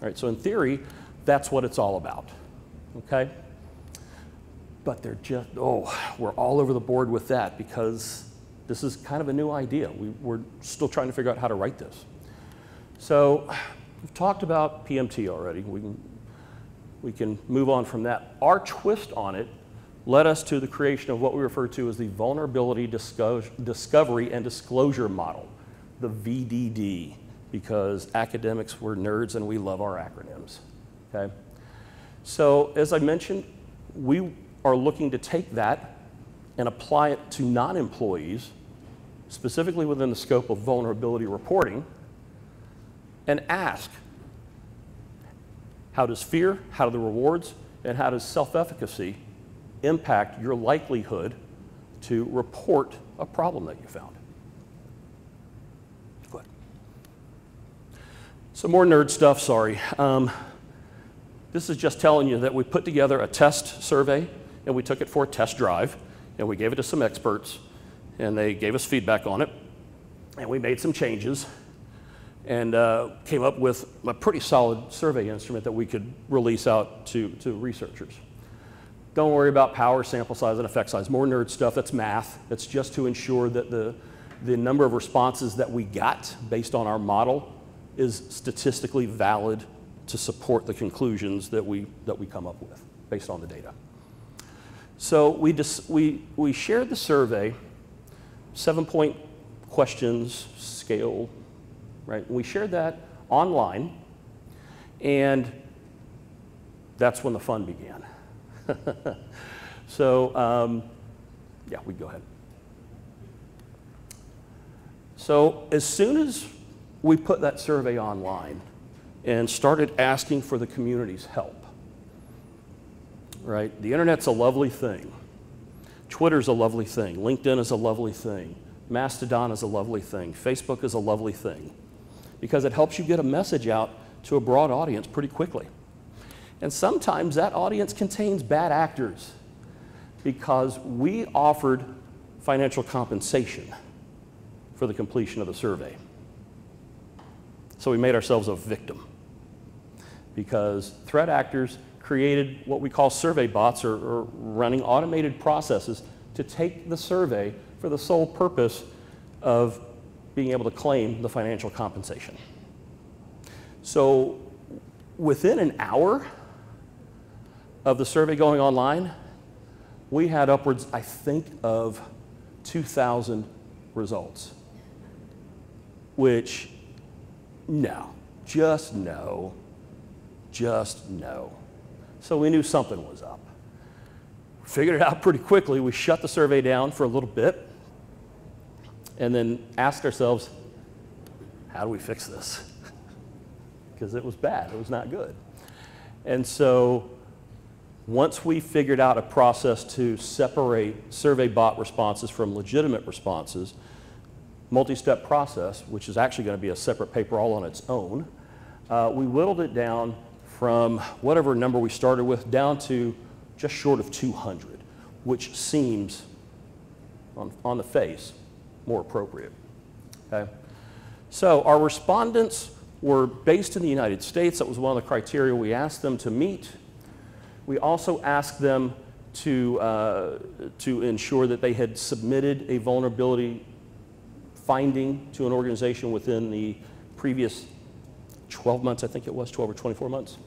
All right, so in theory, that's what it's all about, okay? But they're just, we're all over the board with that because this is kind of a new idea. We're still trying to figure out how to write this. So we've talked about PMT already. We can move on from that. Our twist on it led us to the creation of what we refer to as the Vulnerability Discovery and Disclosure Model, the VDD, because academics were nerds and we love our acronyms, okay? So as I mentioned, we are looking to take that and apply it to non-employees, specifically within the scope of vulnerability reporting, and ask, how does fear, how do the rewards, and how does self-efficacy impact your likelihood to report a problem that you found? Go ahead. Some more nerd stuff, sorry. This is just telling you that we put together a test survey and we took it for a test drive and we gave it to some experts and they gave us feedback on it and we made some changes and came up with a pretty solid survey instrument that we could release out to researchers. Don't worry about power, sample size, and effect size. More nerd stuff, that's math. That's just to ensure that the number of responses that we got based on our model is statistically valid to support the conclusions that we come up with based on the data. So we shared the survey, 7-point questions, scale, right? We shared that online, and that's when the fun began. So, yeah, we go ahead. So as soon as we put that survey online and started asking for the community's help, right? The internet's a lovely thing. Twitter's a lovely thing. LinkedIn is a lovely thing. Mastodon is a lovely thing. Facebook is a lovely thing because it helps you get a message out to a broad audience pretty quickly. And sometimes that audience contains bad actors because we offered financial compensation for the completion of the survey. So we made ourselves a victim because threat actors created what we call survey bots or running automated processes to take the survey for the sole purpose of being able to claim the financial compensation. So within an hour of the survey going online, we had upwards, I think, of 2,000 results, which no, just no, just no. So we knew something was up. Figured it out pretty quickly. We shut the survey down for a little bit and then asked ourselves, how do we fix this? Because it was bad, it was not good. And so Once we figured out a process to separate survey bot responses from legitimate responses, multi-step process, which is actually going to be a separate paper all on its own, we whittled it down from whatever number we started with down to just short of 200, which seems, on the face, more appropriate. Okay? So our respondents were based in the United States. That was one of the criteria we asked them to meet. We also asked them to ensure that they had submitted a vulnerability finding to an organization within the previous 12 months, I think it was, 12 or 24 months,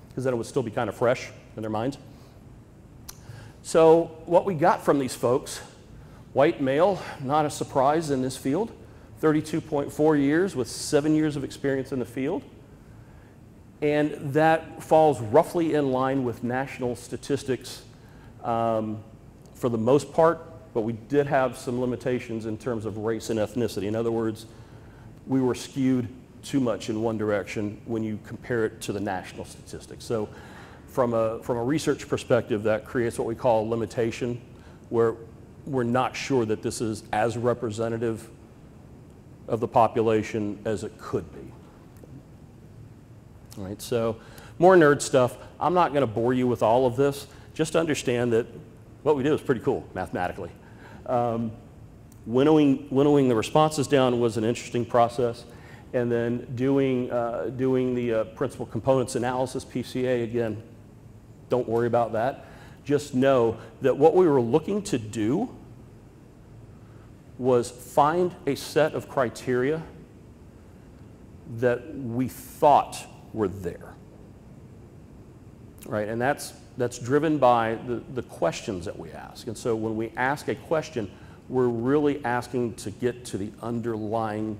because then it would still be kind of fresh in their minds. So what we got from these folks, white male, not a surprise in this field, 32.4 years with 7 years of experience in the field. And that falls roughly in line with national statistics for the most part, but we did have some limitations in terms of race and ethnicity. In other words, we were skewed too much in one direction when you compare it to the national statistics. So from a research perspective, that creates what we call a limitation, where we're not sure that this is as representative of the population as it could be. All right, so more nerd stuff. I'm not going to bore you with all of this. Just understand that what we did was pretty cool mathematically. Winnowing the responses down was an interesting process. And then doing the principal components analysis, PCA, again, don't worry about that. Just know that what we were looking to do was find a set of criteria that we thought were there, right? And that's driven by the questions that we ask. And so when we ask a question, we're really asking to get to the underlying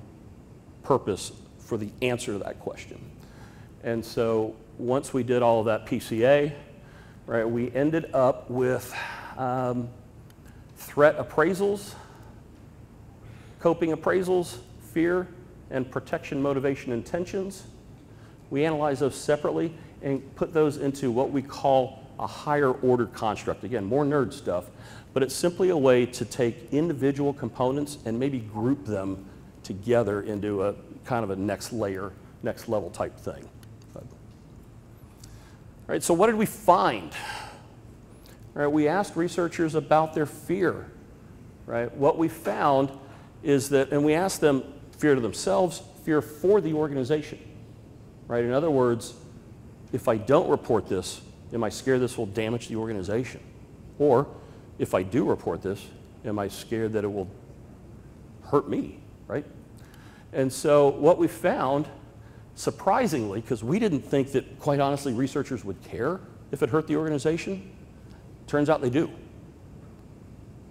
purpose for the answer to that question. And so once we did all of that PCA, right, we ended up with threat appraisals, coping appraisals, fear, and protection motivation intentions. We analyze those separately and put those into what we call a higher order construct. Again, more nerd stuff, but it's simply a way to take individual components and maybe group them together into a kind of a next layer, next level type thing. All right, so what did we find? All right, we asked researchers about their fear. Right? What we found is that, and we asked them fear to themselves, fear for the organization. Right? In other words, if I don't report this, am I scared this will damage the organization? Or if I do report this, am I scared that it will hurt me, right? And so what we found, surprisingly, because we didn't think that, quite honestly, researchers would care if it hurt the organization, turns out they do,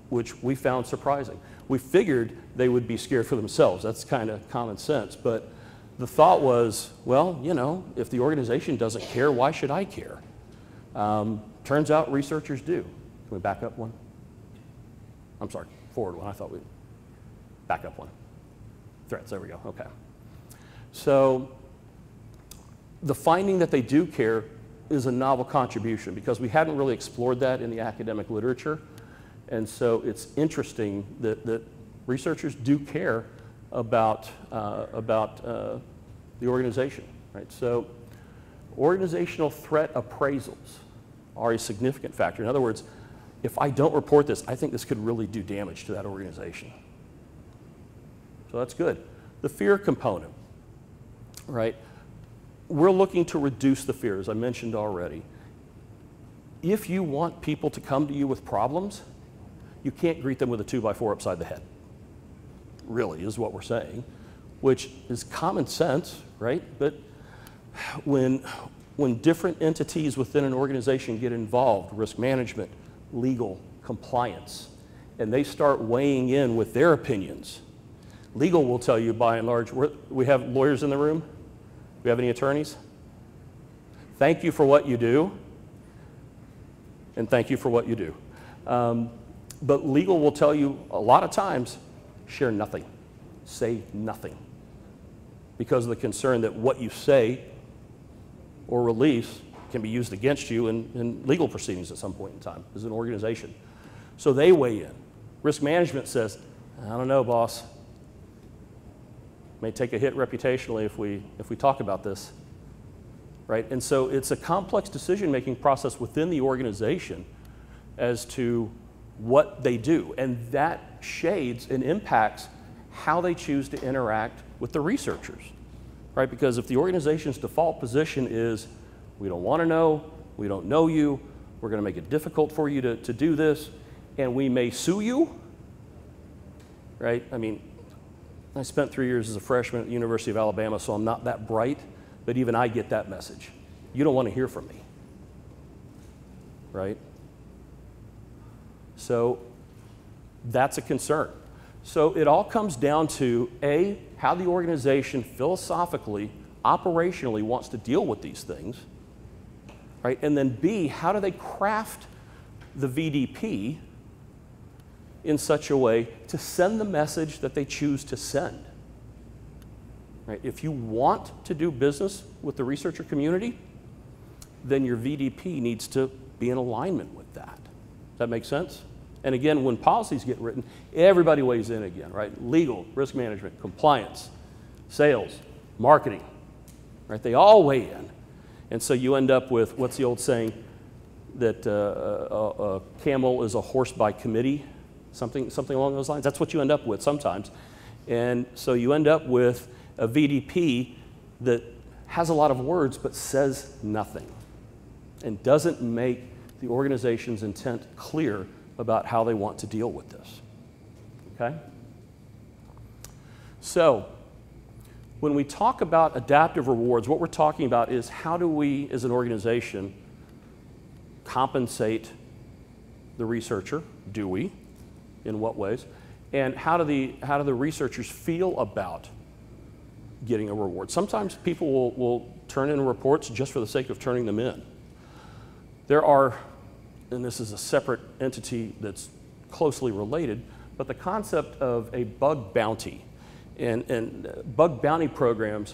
which we found surprising. We figured they would be scared for themselves. That's kind of common sense. But the thought was, well, you know, if the organization doesn't care, why should I care? Turns out researchers do. Can we back up one? I'm sorry, forward one. I thought we'd back up one. Threats, there we go, okay. So the finding that they do care is a novel contribution because we hadn't really explored that in the academic literature. And so it's interesting that researchers do care about the organization, right? So organizational threat appraisals are a significant factor. In other words, if I don't report this, I think this could really do damage to that organization. So that's good. The fear component, right? We're looking to reduce the fear, as I mentioned already. If you want people to come to you with problems, you can't greet them with a 2x4 upside the head. Really is what we're saying, which is common sense, right? But when different entities within an organization get involved, risk management, legal, compliance, and they start weighing in with their opinions, legal will tell you by and large, we have lawyers in the room? We have any attorneys? Thank you for what you do, and thank you for what you do. But legal will tell you a lot of times, share nothing, say nothing, because of the concern that what you say or release can be used against you in legal proceedings at some point in time as an organization. So they weigh in. Risk management says, I don't know, boss. May take a hit reputationally if we talk about this, right? And so it's a complex decision-making process within the organization as to what they do, and that shades and impacts how they choose to interact with the researchers, right? Because if the organization's default position is, we don't want to know, we don't know you, we're going to make it difficult for you to do this, and we may sue you, right? I mean, I spent 3 years as a freshman at the University of Alabama, so I'm not that bright, but even I get that message. You don't want to hear from me, right? So that's a concern. So it all comes down to, A, how the organization philosophically, operationally wants to deal with these things, right? And then B, how do they craft the VDP in such a way to send the message that they choose to send. Right? If you want to do business with the researcher community, then your VDP needs to be in alignment with that. Does that make sense? And again, when policies get written, everybody weighs in again, right? Legal, risk management, compliance, sales, marketing, right? They all weigh in. And so you end up with, what's the old saying, that a camel is a horse by committee, something along those lines. That's what you end up with sometimes. And so you end up with a VDP that has a lot of words but says nothing and doesn't make the organization's intent clear about how they want to deal with this. Okay? So when we talk about adaptive rewards, what we're talking about is how do we, as an organization, compensate the researcher? Do we? In what ways? And how do the researchers feel about getting a reward? Sometimes people will turn in reports just for the sake of turning them in. There are, and this is a separate entity that's closely related, but the concept of a bug bounty. And bug bounty programs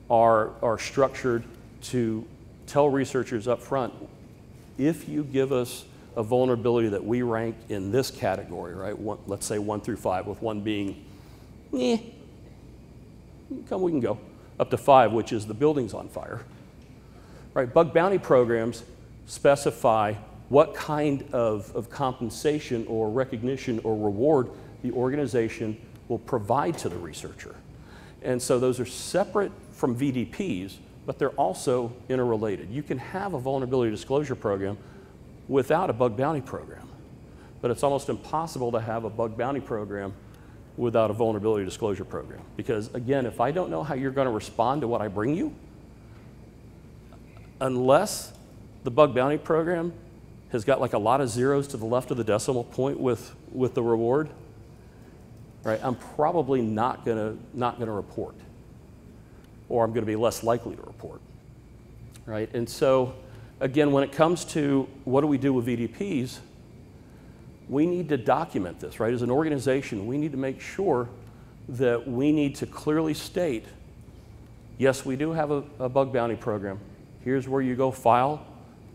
are structured to tell researchers up front, if you give us a vulnerability that we rank in this category, right? Let's say 1 through 5, with 1 being, we can go, up to 5, which is the building's on fire. Right? Bug bounty programs specify what kind of compensation or recognition or reward the organization will provide to the researcher. And so those are separate from VDPs, but they're also interrelated. You can have a vulnerability disclosure program without a bug bounty program, but it's almost impossible to have a bug bounty program without a vulnerability disclosure program. Because again, if I don't know how you're going to respond to what I bring you, unless the bug bounty program has got like a lot of zeros to the left of the decimal point with the reward, right? I'm probably not gonna report, or I'm gonna be less likely to report, right? And so, again, when it comes to what do we do with VDPs, we need to document this, right? As an organization, we need to make sure that we need to clearly state, yes, we do have a bug bounty program. Here's where you go file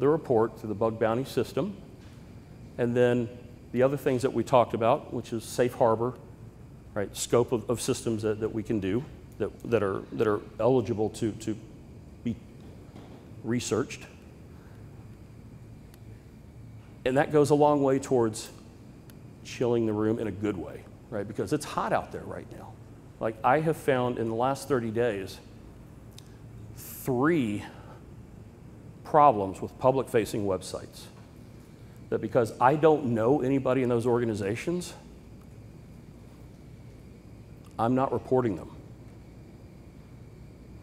the report through the bug bounty system. And then the other things that we talked about, which is safe harbor, right? Scope of systems that we can do that are eligible to be researched. And that goes a long way towards chilling the room in a good way, right? Because it's hot out there right now. Like I have found in the last 30 days, 3 problems with public-facing websites that because I don't know anybody in those organizations, I'm not reporting them,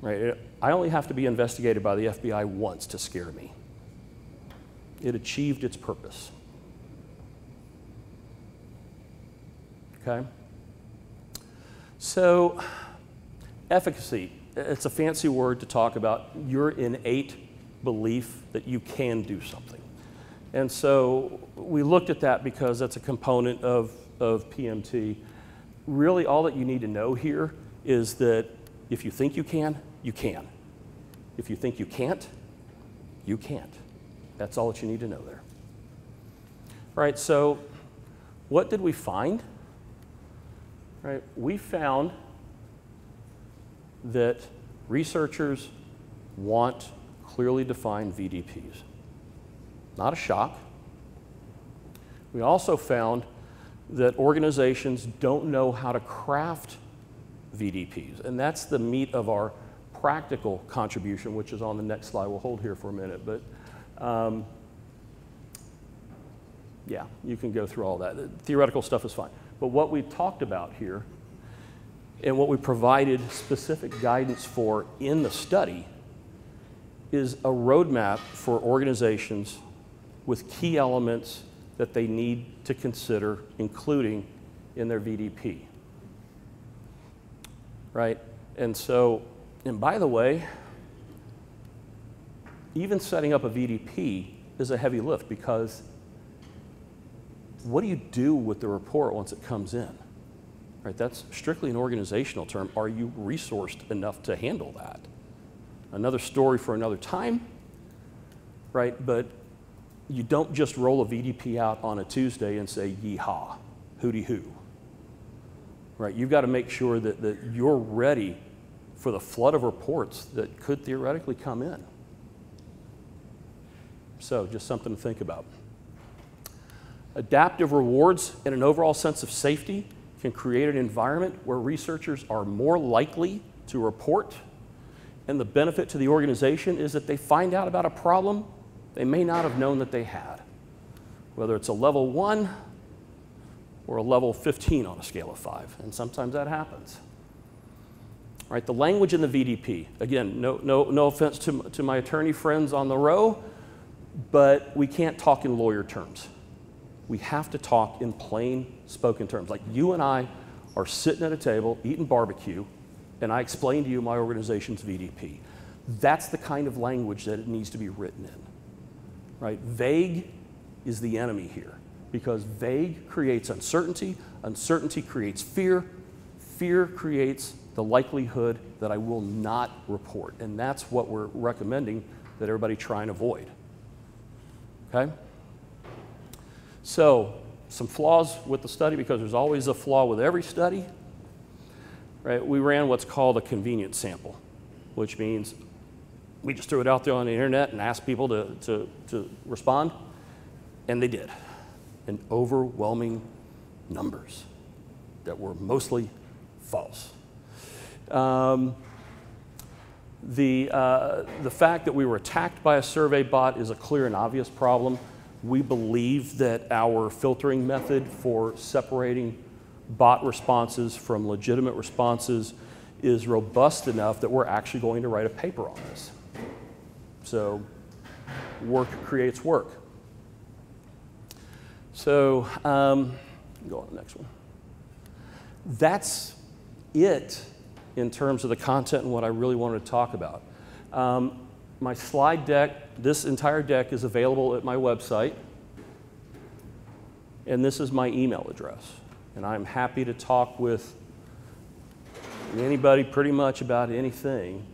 right? I only have to be investigated by the FBI once to scare me. It achieved its purpose. Okay? So, efficacy, it's a fancy word to talk about your innate belief that you can do something. And so we looked at that because that's a component of PMT. Really all that you need to know here is that if you think you can, you can. If you think you can't, You can't. That's all that you need to know there. All right, so what did we find? All right, we found that researchers want clearly defined VDPs. Not a shock. We also found that organizations don't know how to craft VDPs, and that's the meat of our practical contribution, which is on the next slide. We'll hold here for a minute, but yeah, you can go through all that. The theoretical stuff is fine. But what we talked about here and what we provided specific guidance for in the study is a roadmap for organizations with key elements that they need to consider including in their VDP. Right? And so, and by the way, even setting up a VDP is a heavy lift, because what do you do with the report once it comes in? Right? That's strictly an organizational term. Are you resourced enough to handle that? Another story for another time, right? But you don't just roll a VDP out on a Tuesday and say, yee-haw, hooty-hoo. Right? You've got to make sure that you're ready for the flood of reports that could theoretically come in. So just something to think about. Adaptive rewards and an overall sense of safety can create an environment where researchers are more likely to report, and the benefit to the organization is that they find out about a problem they may not have known that they had, whether it's a level 1 or a level 15 on a scale of 5, and sometimes that happens. All right, the language in the VDP. Again, no offense to my attorney friends on the row, but we can't talk in lawyer terms. We have to talk in plain spoken terms. Like you and I are sitting at a table eating barbecue, and I explain to you my organization's VDP. That's the kind of language that it needs to be written in. Right? Vague is the enemy here, because vague creates uncertainty, uncertainty creates fear, fear creates the likelihood that I will not report, and that's what we're recommending that everybody try and avoid. Okay? So, some flaws with the study, because there's always a flaw with every study. Right? We ran what's called a convenience sample, which means we just threw it out there on the internet and asked people to respond, and they did, in overwhelming numbers that were mostly false. The fact that we were attacked by a survey bot is a clear and obvious problem. We believe that our filtering method for separating bot responses from legitimate responses is robust enough that we're actually going to write a paper on this. So work creates work. So go on to the next one. That's it in terms of the content and what I really wanted to talk about. My slide deck, this entire deck is available at my website, and this is my email address. And I'm happy to talk with anybody pretty much about anything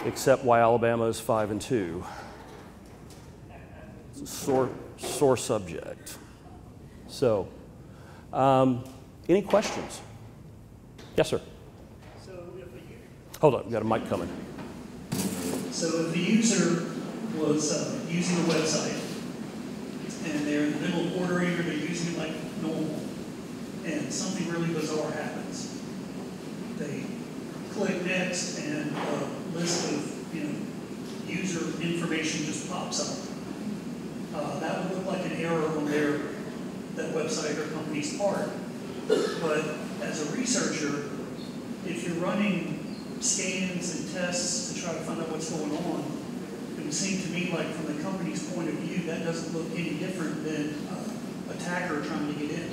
except why Alabama is 5-2. It's a sore subject. So, any questions? Yes, sir. So if a user, hold on, we got a mic coming. so if the user was using a website and they're in the middle of ordering, or they're using it like normal, and something really bizarre happens, they click next and a list of user information just pops up. That would look like an error on that website or company's part. But as a researcher, if you're running scans and tests to try to find out what's going on, it would seem to me like from the company's point of view, that doesn't look any different than an attacker trying to get in,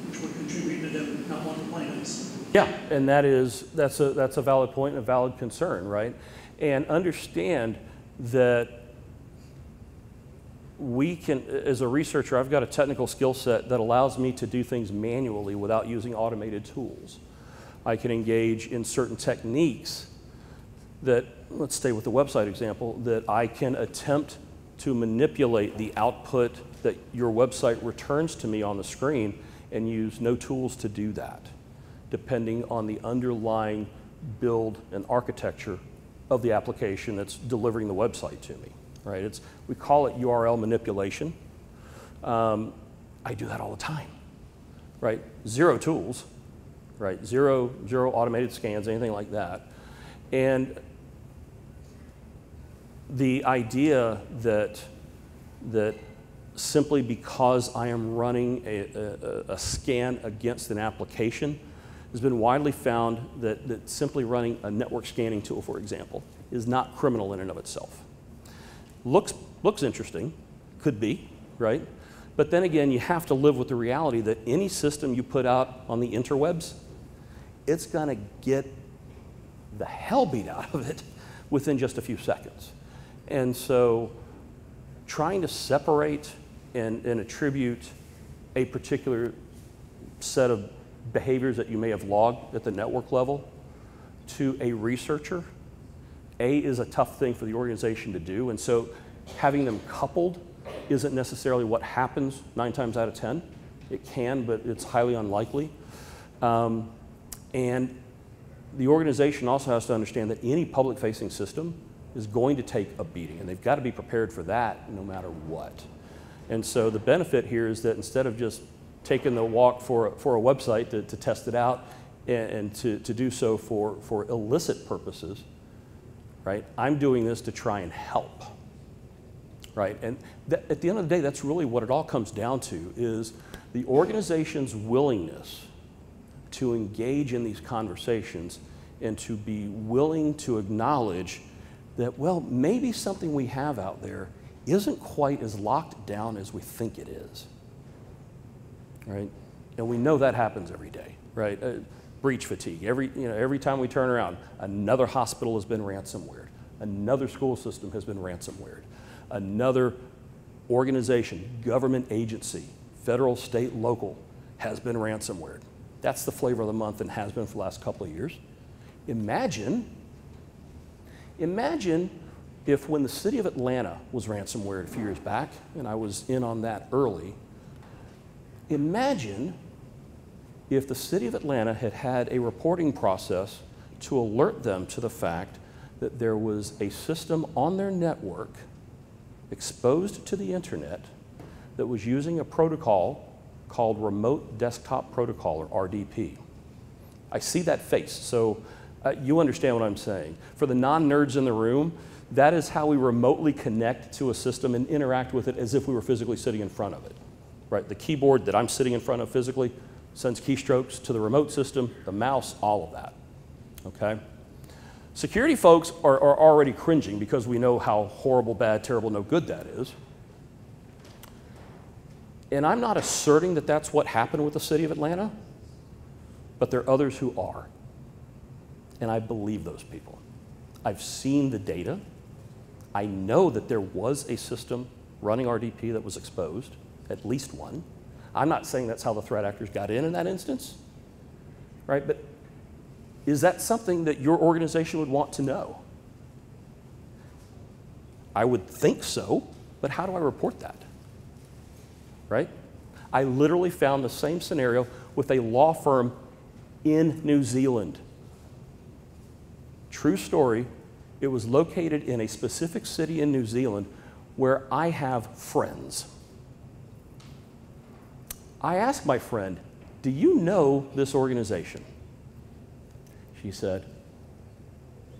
which would contribute to them not wanting to play us. Yeah, and that's a valid point and a valid concern, right? And understand that we can, as a researcher, I've got a technical skill set that allows me to do things manually without using automated tools. I can engage in certain techniques that let's stay with the website example, that I can attempt to manipulate the output that your website returns to me on the screen and use no tools to do that, depending on the underlying build and architecture of the application that's delivering the website to me, right? We call it URL manipulation. I do that all the time, right? Zero tools, right? Zero automated scans, anything like that. And the idea that simply because I am running a scan against an application has been widely found that simply running a network scanning tool, for example, is not criminal in and of itself. Looks interesting, could be, right? But then again, you have to live with the reality that any system you put out on the interwebs, it's going to get the hell beat out of it within just a few seconds. And so trying to separate and attribute a particular set of behaviors that you may have logged at the network level to a researcher, is a tough thing for the organization to do. And so having them coupled isn't necessarily what happens 9 times out of 10. It can, but it's highly unlikely. And the organization also has to understand that any public-facing system is going to take a beating, and they've got to be prepared for that no matter what. And so the benefit here is that instead of just taking the walk for a website to test it out and to do so for illicit purposes, right, I'm doing this to try and help, right? And at the end of the day, that's really what it all comes down to, is the organization's willingness to engage in these conversations and to be willing to acknowledge that, well, maybe something we have out there isn't quite as locked down as we think it is, right? And we know that happens every day, right? Breach fatigue. Every time we turn around, another hospital has been ransomwared, another school system has been ransomwared, another organization, government agency, federal, state, local, has been ransomwared. That's the flavor of the month and has been for the last couple of years. Imagine if when the city of Atlanta was ransomware a few years back, and I was in on that early, imagine if the city of Atlanta had had a reporting process to alert them to the fact that there was a system on their network exposed to the internet that was using a protocol called Remote Desktop Protocol, or RDP. I see that face, so you understand what I'm saying. For the non-nerds in the room, that is how we remotely connect to a system and interact with it as if we were physically sitting in front of it, right? The keyboard that I'm sitting in front of physically sends keystrokes to the remote system, the mouse, all of that, okay? Security folks are already cringing because we know how horrible, bad, terrible, no good that is. And I'm not asserting that that's what happened with the city of Atlanta, but there are others who are. And I believe those people. I've seen the data. I know that there was a system running RDP that was exposed, at least one. I'm not saying that's how the threat actors got in that instance, right? But is that something that your organization would want to know? I would think so, but how do I report that? Right? I literally found the same scenario with a law firm in New Zealand. True story. It was located in a specific city in New Zealand where I have friends. I asked my friend, do you know this organization? She said,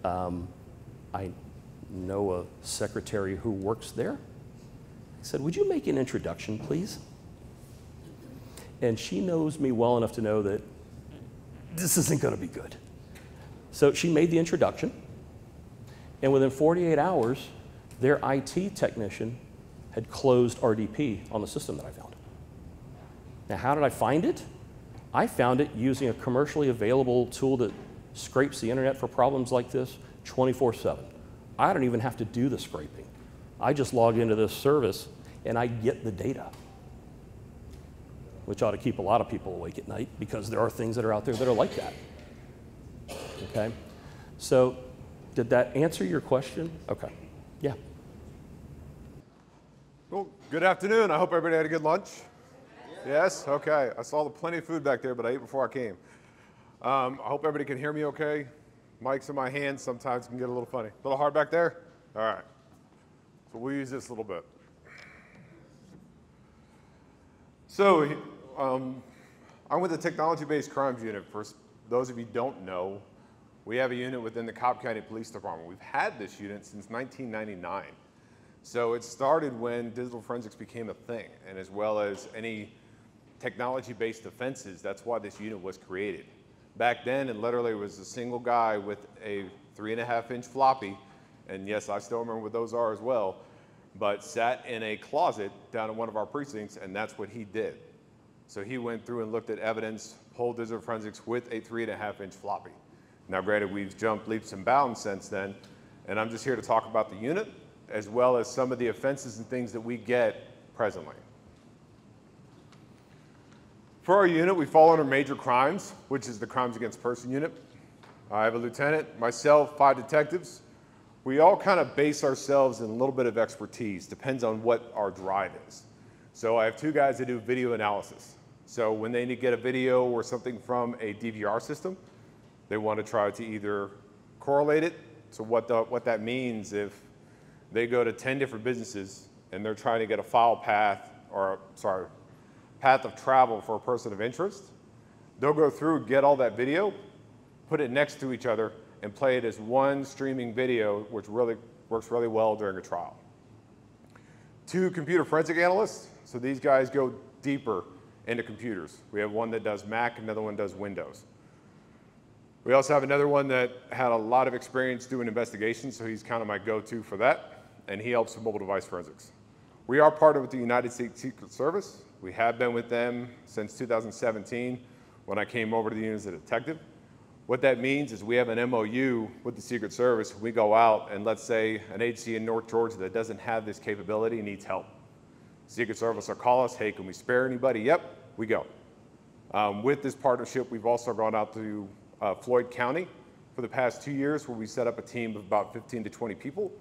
I know a secretary who works there. I said, would you make an introduction, please? And she knows me well enough to know that this isn't going to be good. So she made the introduction, and within 48 hours, their IT technician had closed RDP on the system that I found. Now, how did I find it? I found it using a commercially available tool that scrapes the internet for problems like this 24/7. I don't even have to do the scraping. I just log into this service and I get the data, which ought to keep a lot of people awake at night because there are things that are out there that are like that. Okay? So Did that answer your question? Okay. Yeah. Well, good afternoon. I hope everybody had a good lunch. Yes? Okay. I saw plenty of food back there, but I ate before I came. I hope everybody can hear me okay. Mic's in my hands. Sometimes it can get a little funny. A little hard back there? All right. So we'll use this a little bit. So I'm with the Technology-Based Crimes Unit. For those of you who don't know, we have a unit within the Cobb County Police Department. We've had this unit since 1999. So it started when digital forensics became a thing, and as well as any technology-based offenses, that's why this unit was created. Back then, it literally was a single guy with a 3.5-inch floppy, and yes, I still remember what those are as well, but sat in a closet down in one of our precincts, and that's what he did. So he went through and looked at evidence, pulled digital forensics with a 3.5-inch floppy. Now granted, we've jumped leaps and bounds since then, and I'm just here to talk about the unit, as well as some of the offenses and things that we get presently. For our unit, we fall under major crimes, which is the crimes against person unit. I have a lieutenant, myself, 5 detectives. We all kind of base ourselves in a little bit of expertise, depends on what our drive is. So I have 2 guys that do video analysis. So when they need to get a video or something from a DVR system, they want to try to either correlate it. So what that means, if they go to 10 different businesses and they're trying to get a file path, or path of travel for a person of interest, they'll go through, get all that video, put it next to each other, and play it as one streaming video, which really works really well during a trial. 2 computer forensic analysts, so these guys go deeper into computers. We have one that does Mac, another one does Windows. We also have another one that had a lot of experience doing investigations, so he's kind of my go-to for that, and he helps with mobile device forensics. We are partnered with the United States Secret Service. We have been with them since 2017 when I came over to the unit as a detective. What that means is we have an MOU with the Secret Service. We go out and let's say an agency in North Georgia that doesn't have this capability needs help. Secret Service will call us, hey, can we spare anybody? Yep, we go. With this partnership, we've also gone out to Floyd County for the past 2 years where we set up a team of about 15 to 20 people.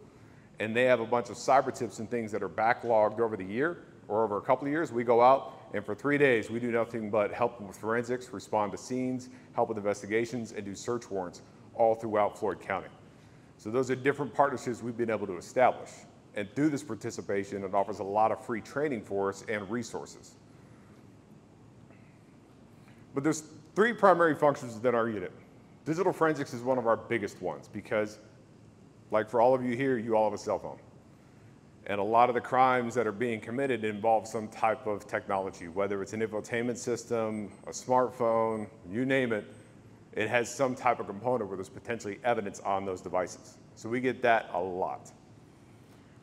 And they have a bunch of cyber tips and things that are backlogged over the year or over a couple of years. We go out and for 3 days, we do nothing but help them with forensics, respond to scenes, help with investigations, and do search warrants all throughout Floyd County. So those are different partnerships we've been able to establish. And through this participation, it offers a lot of free training for us and resources. But there's 3 primary functions within our unit. Digital forensics is one of our biggest ones because, like for all of you here, you all have a cell phone. And a lot of the crimes that are being committed involve some type of technology, whether it's an infotainment system, a smartphone, you name it, it has some type of component where there's potentially evidence on those devices. So we get that a lot.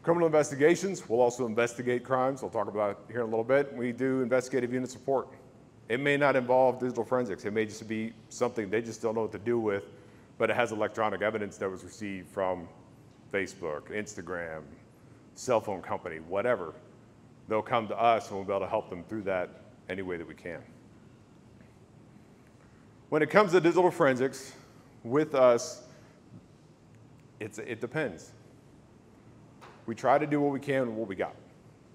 Criminal investigations, we'll also investigate crimes. We'll talk about it here in a little bit. We do investigative unit support. It may not involve digital forensics. It may just be something they just don't know what to do with, but it has electronic evidence that was received from Facebook, Instagram, cell phone company, whatever. They'll come to us and we'll be able to help them through that any way that we can. When it comes to digital forensics, with us, it depends. We try to do what we can with what we got.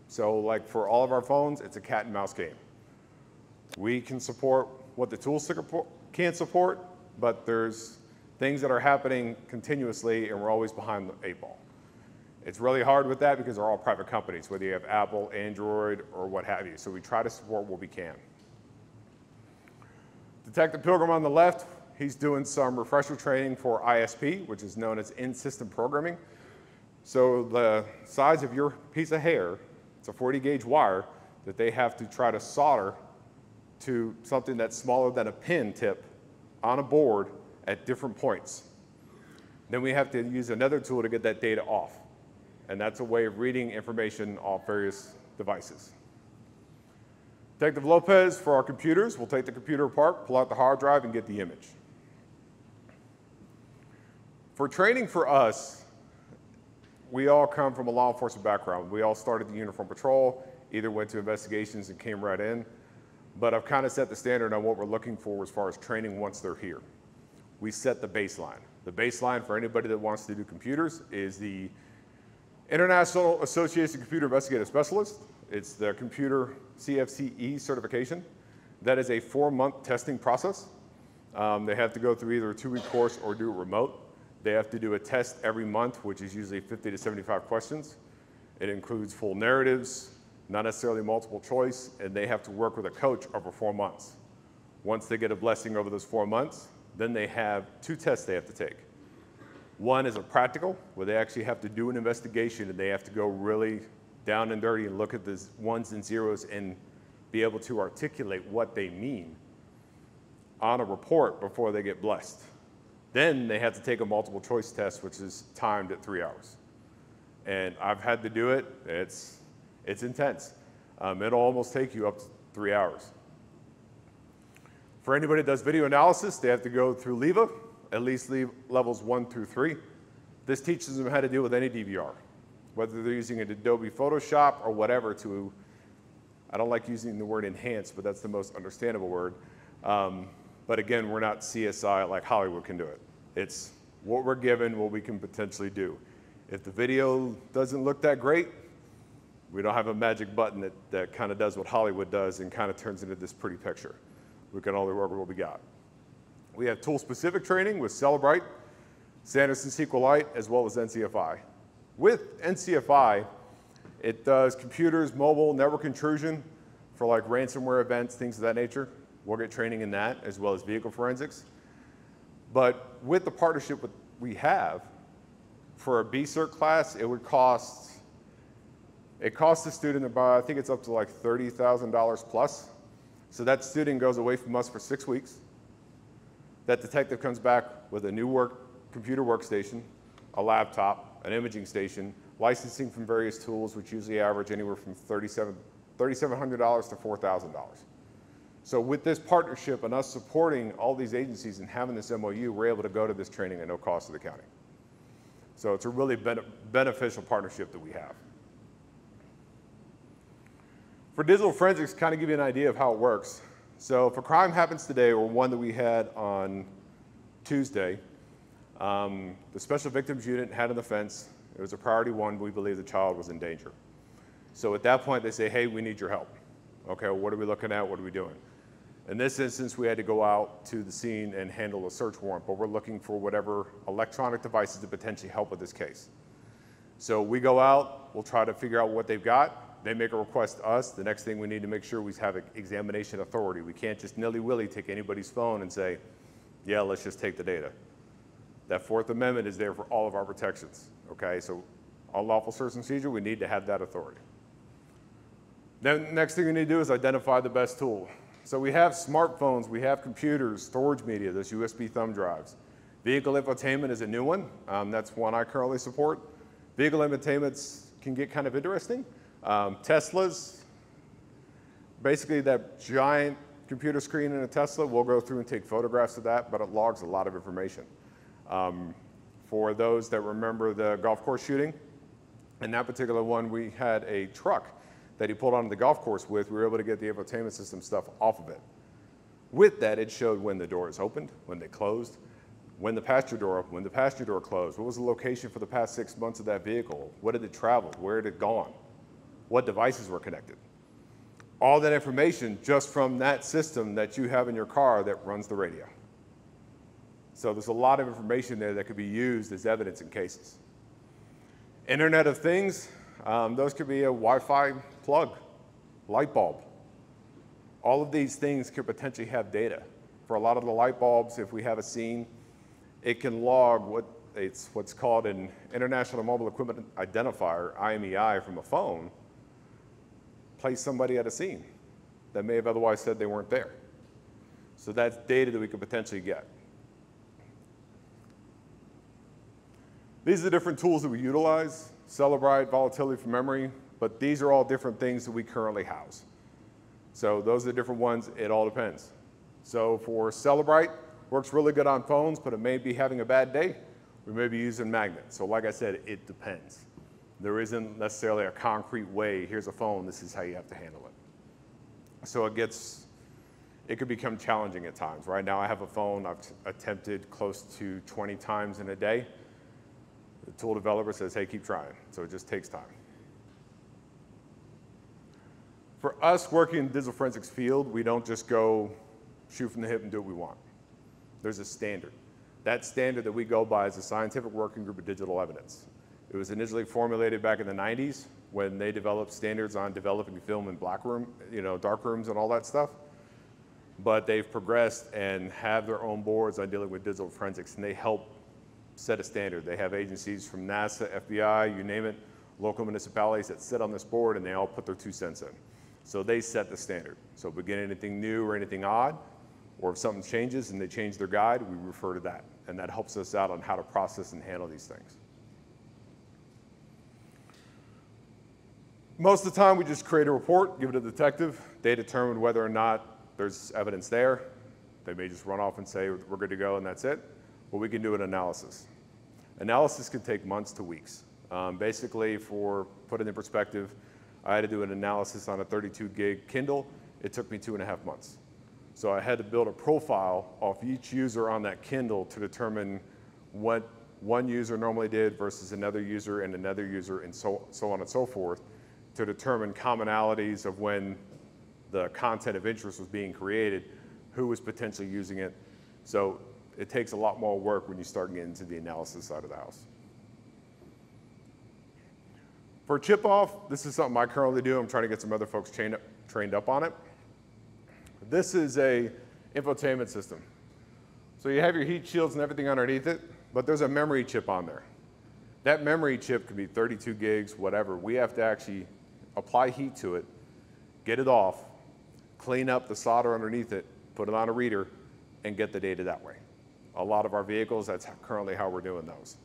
So like for all of our phones, it's a cat and mouse game. We can support what the tools can't support, but there's things that are happening continuously and we're always behind the 8 ball. It's really hard with that because they're all private companies, whether you have Apple, Android, or what have you. So we try to support what we can. Detective Pilgrim on the left, he's doing some refresher training for ISP, which is known as in-system programming. So the size of your piece of hair, it's a 40 gauge wire that they have to try to solder to something that's smaller than a pin tip on a board at different points. Then we have to use another tool to get that data off. And that's a way of reading information off various devices. Detective Lopez, for our computers, we'll take the computer apart, pull out the hard drive, and get the image. For training for us, we all come from a law enforcement background. We all started the uniform patrol, either went to investigations and came right in. But I've kind of set the standard on what we're looking for as far as training once they're here. We set the baseline. The baseline for anybody that wants to do computers is the International Association of Computer Investigative Specialists. It's the computer CFCE certification. That is a 4-month testing process. They have to go through either a 2-week course or do it remote. They have to do a test every month, which is usually 50 to 75 questions. It includes full narratives, not necessarily multiple choice, and they have to work with a coach over 4 months. Once they get a blessing over those 4 months, then they have 2 tests they have to take. One is a practical, where they actually have to do an investigation and they have to go really down and dirty and look at the ones and zeros and be able to articulate what they mean on a report before they get blessed. Then they have to take a multiple choice test, which is timed at 3 hours. And I've had to do it. It's intense. It'll almost take you up to 3 hours. For anybody that does video analysis, they have to go through LEVA, at least levels 1 through 3. This teaches them how to deal with any DVR, whether they're using an Adobe Photoshop or whatever to, I don't like using the word enhance, but that's the most understandable word. But again, we're not CSI like Hollywood can do it. It's what we're given, what we can potentially do. If the video doesn't look that great, we don't have a magic button that kind of does what Hollywood does and kind of turns into this pretty picture. We can only work with what we got. We have tool-specific training with Celebrite, Sanderson SQLite, as well as NCFI. With NCFI, it does computers, mobile, network intrusion for like ransomware events, things of that nature. We'll get training in that, as well as vehicle forensics. But with the partnership we have, for a B-Cert class, it costs the student about, I think it's up to like $30,000 plus. So that student goes away from us for 6 weeks. That detective comes back with a new computer workstation, a laptop, an imaging station, licensing from various tools, which usually average anywhere from $3,700 to $4,000. So with this partnership and us supporting all these agencies and having this MOU, we're able to go to this training at no cost to the county. So it's a really beneficial partnership that we have. For digital forensics, kind of give you an idea of how it works. So if a crime happens today, or one that we had on Tuesday, the Special Victims Unit had an offense. It was a priority 1. We believe the child was in danger. So at that point, they say, hey, we need your help. Okay, well, what are we looking at? What are we doing? In this instance, we had to go out to the scene and handle a search warrant, but we're looking for whatever electronic devices to potentially help with this case. So we go out, we'll try to figure out what they've got. They make a request to us. The next thing we need to make sure we have examination authority. We can't just nilly-willy take anybody's phone and say, yeah, let's just take the data. That Fourth Amendment is there for all of our protections, okay? So unlawful search and seizure, we need to have that authority. Then next thing we need to do is identify the best tool. So we have smartphones, we have computers, storage media, those USB thumb drives. Vehicle infotainment is a new one. That's one I currently support. Vehicle infotainments can get kind of interesting. Teslas, basically that giant computer screen in a Tesla, we'll go through and take photographs of that, but it logs a lot of information. For those that remember the golf course shooting, in that particular one, we had a truck that he pulled onto the golf course with. We were able to get the infotainment system stuff off of it. With that, it showed when the doors opened, when they closed, when the passenger door opened, when the passenger door closed, what was the location for the past 6 months of that vehicle, what did it travel, where had it gone, what devices were connected. All that information just from that system that you have in your car that runs the radio. So there's a lot of information there that could be used as evidence in cases. Internet of Things, those could be a Wi-Fi plug, light bulb. All of these things could potentially have data. For a lot of the light bulbs, if we have a scene, it can log what's called an International Mobile Equipment Identifier, IMEI, from a phone, place somebody at a scene that may have otherwise said they weren't there. So that's data that we could potentially get. These are the different tools that we utilize: Celebrite, volatility for memory, but these are all different things that we currently house. So those are the different ones. It all depends. So for Celebrite, works really good on phones, but it may be having a bad day. We may be using magnets. So like I said, it depends. There isn't necessarily a concrete way, here's a phone, this is how you have to handle it. So it gets it could become challenging at times. Right now I have a phone I've attempted close to 20 times in a day. The tool developer says, hey, keep trying. So it just takes time. For us working in the digital forensics field, we don't just go shoot from the hip and do what we want. There's a standard. That standard that we go by is the Scientific Working Group of Digital Evidence. It was initially formulated back in the 90s when they developed standards on developing film in dark rooms and all that stuff. But they've progressed and have their own boards on dealing with digital forensics, and they help set a standard. They have agencies from NASA, FBI, you name it, local municipalities that sit on this board, and they all put their 2 cents in. So they set the standard. So if we get anything new or anything odd, or if something changes and they change their guide, we refer to that. And that helps us out on how to process and handle these things. Most of the time, we just create a report, give it to the detective. They determine whether or not there's evidence there. They may just run off and say, we're good to go, and that's it. But we can do an analysis. Analysis can take months to weeks. Basically, for put it in perspective, I had to do an analysis on a 32 gig Kindle. It took me 2.5 months. So I had to build a profile of each user on that Kindle to determine what one user normally did versus another user and another user, and so on and so forth, to determine commonalities of when the content of interest was being created, who was potentially using it. So it takes a lot more work when you start getting into the analysis side of the house. For chip off, this is something I currently do. I'm trying to get some other folks trained up on it. This is a infotainment system. So you have your heat shields and everything underneath it, but there's a memory chip on there. That memory chip could be 32 gigs, whatever. We have to actually apply heat to it, get it off, clean up the solder underneath it, put it on a reader, and get the data that way. A lot of our vehicles, that's currently how we're doing those.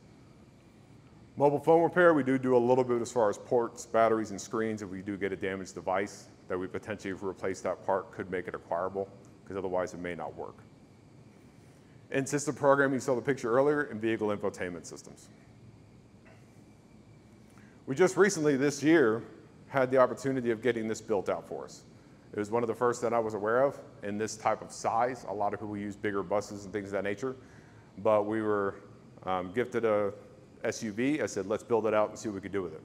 Mobile phone repair, we do a little bit as far as ports, batteries, and screens. If we do get a damaged device, that we potentially, if we replace that part, could make it acquirable, because otherwise it may not work. In system programming, you saw the picture earlier, and vehicle infotainment systems. We just recently, this year, had the opportunity of getting this built out for us. It was one of the first that I was aware of in this type of size. A lot of people use bigger buses and things of that nature, but we were gifted a SUV. I said, let's build it out and see what we could do with it.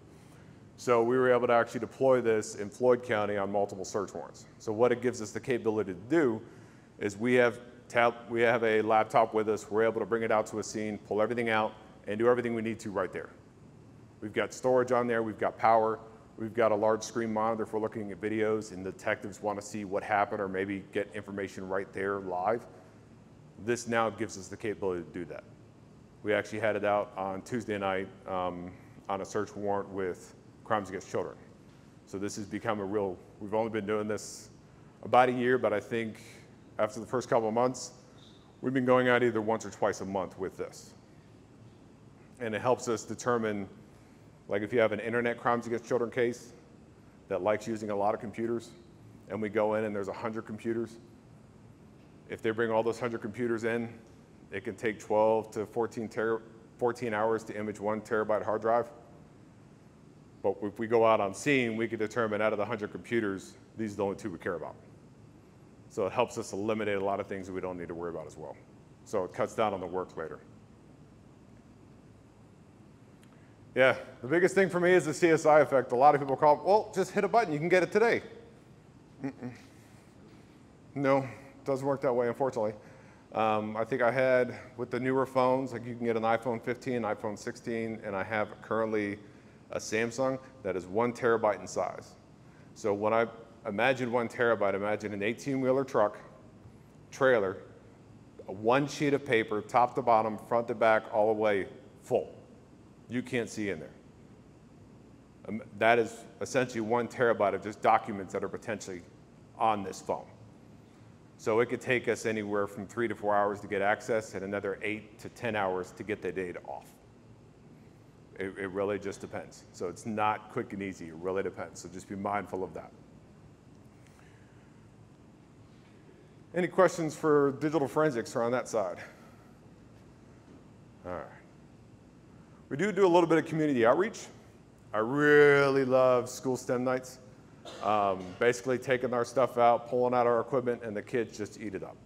So we were able to actually deploy this in Floyd County on multiple search warrants. So what it gives us the capability to do is we have a laptop with us. We're able to bring it out to a scene, pull everything out, and do everything we need to right there. We've got storage on there. We've got power. We've got a large screen monitor for looking at videos, and detectives want to see what happened or maybe get information right there live. This now gives us the capability to do that. We actually had it out on Tuesday night on a search warrant with crimes against children. So this has become a real, we've only been doing this about a year, but I think after the first couple of months, we've been going out either once or twice a month with this. And it helps us determine, like if you have an internet crimes against children case that likes using a lot of computers, and we go in and there's 100 computers, if they bring all those 100 computers in, it can take 12 to 14 hours to image 1 terabyte hard drive. But if we go out on scene, we can determine out of the 100 computers, these are the only 2 we care about. So it helps us eliminate a lot of things that we don't need to worry about as well. So it cuts down on the work later. Yeah, the biggest thing for me is the CSI effect. A lot of people call, well, just hit a button, you can get it today. No, it doesn't work that way, unfortunately. I think I had, with the newer phones, like you can get an iPhone 15, iPhone 16, and I have currently a Samsung that is 1 terabyte in size. So when I imagine 1 terabyte, imagine an 18-wheeler truck, trailer, 1 sheet of paper, top to bottom, front to back, all the way full. You can't see in there. That is essentially 1 terabyte of just documents that are potentially on this phone. So it could take us anywhere from 3 to 4 hours to get access and another 8 to 10 hours to get the data off. It really just depends. So it's not quick and easy, it really depends. So just be mindful of that. Any questions for digital forensics or on that side? All right. We do a little bit of community outreach. I really love school STEM nights. Basically taking our stuff out, pulling out our equipment, and the kids just eat it up.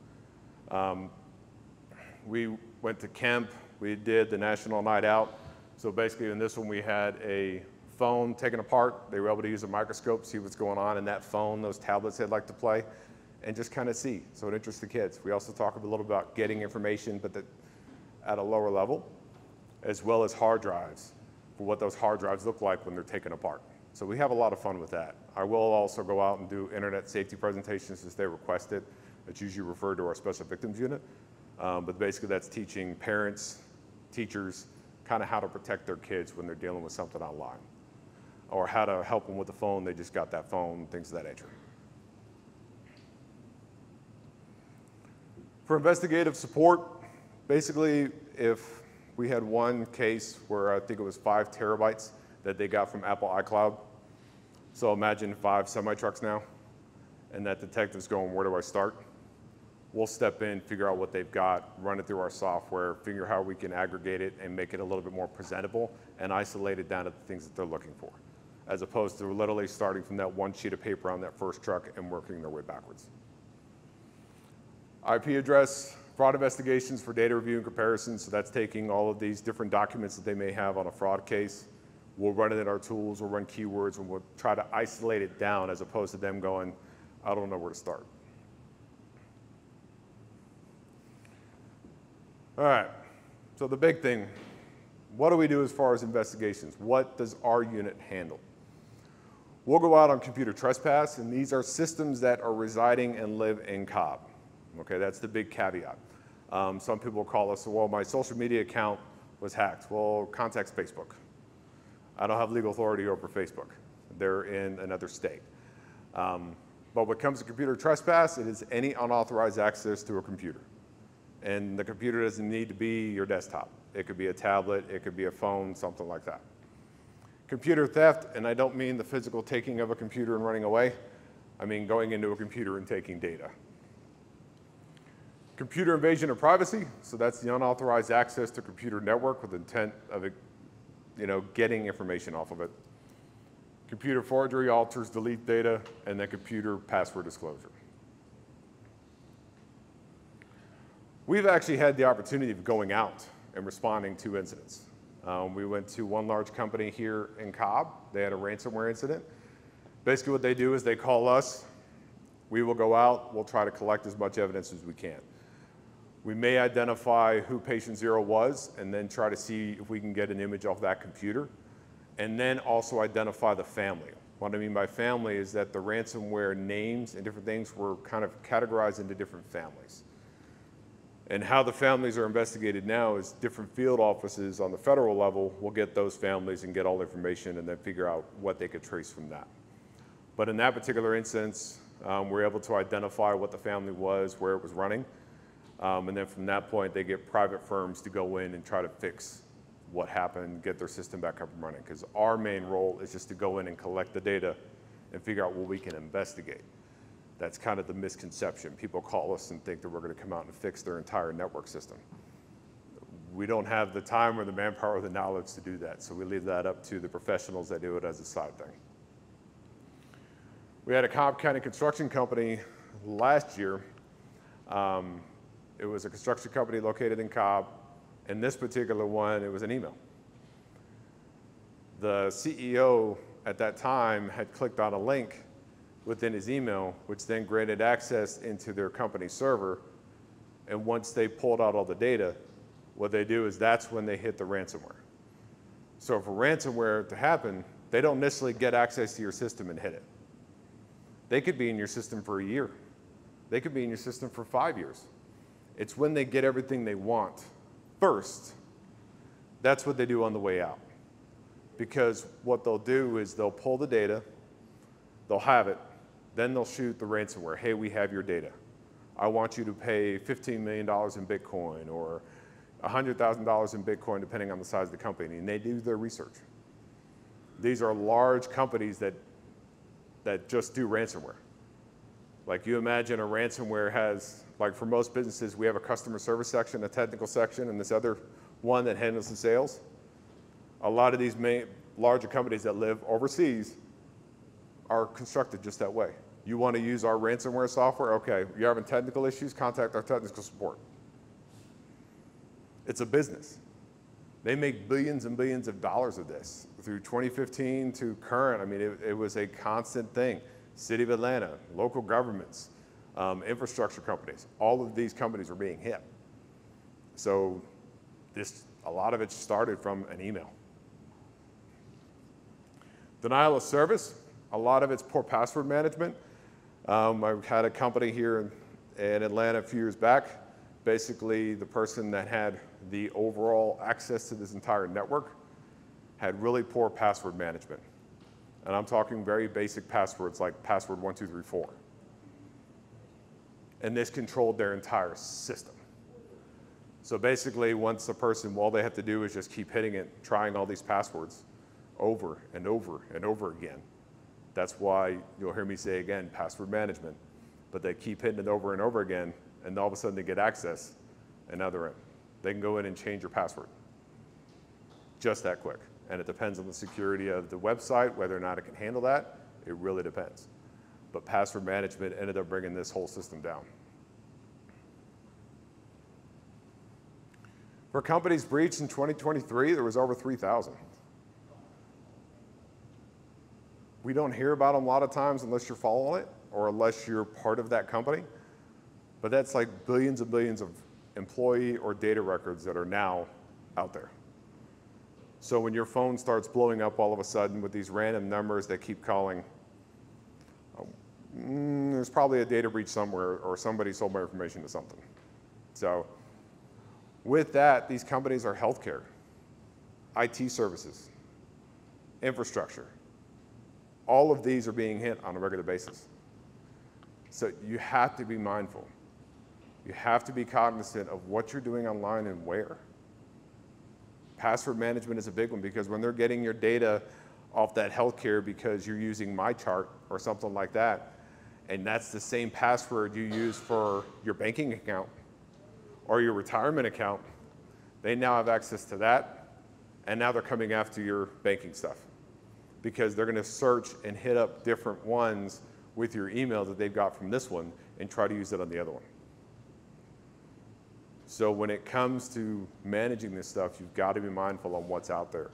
We went to Kemp, we did the National Night Out. So basically in this one we had a phone taken apart. They were able to use a microscope, see what's going on in that phone, those tablets they'd like to play, and just kind of see. So it interests the kids. We also talk a little about getting information, but at a lower level, as well as hard drives, for what those hard drives look like when they're taken apart. So we have a lot of fun with that. I will also go out and do internet safety presentations as they request it. It's usually referred to our special victims unit. But basically that's teaching parents, teachers, kind of how to protect their kids when they're dealing with something online, or how to help them with the phone. They just got that phone, things of that nature. For investigative support, basically if we had one case where I think it was 5 terabytes that they got from Apple iCloud. So imagine 5 semi-trucks now, and that detective's going, where do I start? We'll step in, figure out what they've got, run it through our software, figure how we can aggregate it and make it a little bit more presentable and isolate it down to the things that they're looking for, as opposed to literally starting from that one sheet of paper on that first truck and working their way backwards. IP address, fraud investigations for data review and comparison. So that's taking all of these different documents that they may have on a fraud case. We'll run it in our tools, we'll run keywords, and we'll try to isolate it down as opposed to them going, I don't know where to start. All right, so the big thing, what do we do as far as investigations? What does our unit handle? We'll go out on computer trespass, and these are systems that are residing and live in Cobb. Okay, that's the big caveat. Some people call us, well, my social media account was hacked. Well, contact Facebook. I don't have legal authority over Facebook. They're in another state. But when it comes to computer trespass, it is any unauthorized access to a computer. And the computer doesn't need to be your desktop. It could be a tablet, it could be a phone, something like that. Computer theft, and I don't mean the physical taking of a computer and running away. I mean going into a computer and taking data. Computer invasion of privacy, so that's the unauthorized access to computer network with intent of getting information off of it. Computer forgery, alters, delete data, and then computer password disclosure. We've actually had the opportunity of going out and responding to incidents. We went to one large company here in Cobb. They had a ransomware incident. Basically what they do is they call us. We will go out. We'll try to collect as much evidence as we can. We may identify who patient 0 was and then try to see if we can get an image off that computer, and then also identify the family. What I mean by family is that the ransomware names and different things were kind of categorized into different families. And how the families are investigated now is different field offices on the federal level will get those families and get all the information and then figure out what they could trace from that. But in that particular instance, we're able to identify what the family was, where it was running. And then from that point, they get private firms to go in and try to fix what happened, get their system back up and running. Because our main role is just to go in and collect the data and figure out what we can investigate. That's kind of the misconception. People call us and think that we're going to come out and fix their entire network system. We don't have the time or the manpower or the knowledge to do that. So we leave that up to the professionals that do it as a side thing. We had a Cobb County construction company last year. It was a construction company located in Cobb. And this particular one, it was an email. The CEO at that time had clicked on a link within his email, which then granted access into their company server. And once they pulled out all the data, what they do is that's when they hit the ransomware. So for ransomware to happen, they don't necessarily get access to your system and hit it. They could be in your system for a year. They could be in your system for 5 years. It's when they get everything they want first, that's what they do on the way out. Because what they'll do is they'll pull the data, they'll have it, then they'll shoot the ransomware. Hey, we have your data. I want you to pay $15 million in Bitcoin or $100,000 in Bitcoin, depending on the size of the company, and they do their research. These are large companies that just do ransomware. Like you imagine a ransomware has, like for most businesses, we have a customer service section, a technical section, and this other one that handles the sales. A lot of these larger companies that live overseas are constructed just that way. You want to use our ransomware software? Okay, you're having technical issues, contact our technical support. It's a business. They make billions and billions of dollars of this. Through 2015 to current, I mean, it was a constant thing. City of Atlanta, local governments, infrastructure companies, all of these companies are being hit. So a lot of it started from an email. Denial of service, a lot of it's poor password management. I had a company here in Atlanta a few years back. Basically, the person that had the overall access to this entire network had really poor password management. And I'm talking very basic passwords like password 1234. And this controlled their entire system. So basically, once a person, all they have to do is just keep hitting it, trying all these passwords over and over and over again. That's why you'll hear me say again, password management. But they keep hitting it over and over again, and all of a sudden they get access, and now they're in. They can go in and change your password. Just that quick. And it depends on the security of the website, whether or not it can handle that. It really depends. But password management ended up bringing this whole system down. For companies breached in 2023, there was over 3,000. We don't hear about them a lot of times unless you're following it or unless you're part of that company. But that's like billions and billions of employee or data records that are now out there. So when your phone starts blowing up all of a sudden with these random numbers that keep calling, there's probably a data breach somewhere or somebody sold my information to something. So with that, these companies are healthcare, IT services, infrastructure. All of these are being hit on a regular basis. So you have to be mindful. You have to be cognizant of what you're doing online and where. Password management is a big one because when they're getting your data off that healthcare because you're using MyChart or something like that, and that's the same password you use for your banking account or your retirement account, they now have access to that, and now they're coming after your banking stuff because they're going to search and hit up different ones with your email that they've got from this one and try to use it on the other one. So when it comes to managing this stuff, you've got to be mindful on what's out there.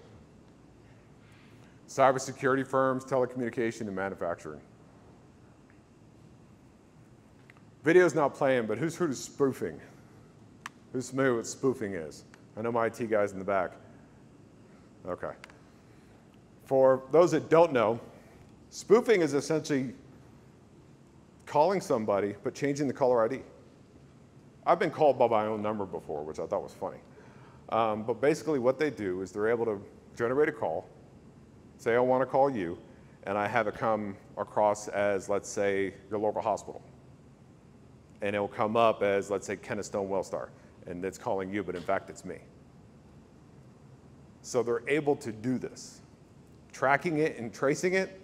Cybersecurity firms, telecommunication, and manufacturing. Video's not playing, but who's heard of spoofing? Who's familiar with what spoofing is? I know my IT guys in the back. Okay. For those that don't know, spoofing is essentially calling somebody, but changing the caller ID. I've been called by my own number before, which I thought was funny. But basically what they do is they're able to generate a call, say I want to call you, and I have it come across as, let's say, your local hospital. And it'll come up as, let's say, Kenneth Stone Wellstar, and it's calling you, but in fact it's me. So they're able to do this. Tracking it and tracing it,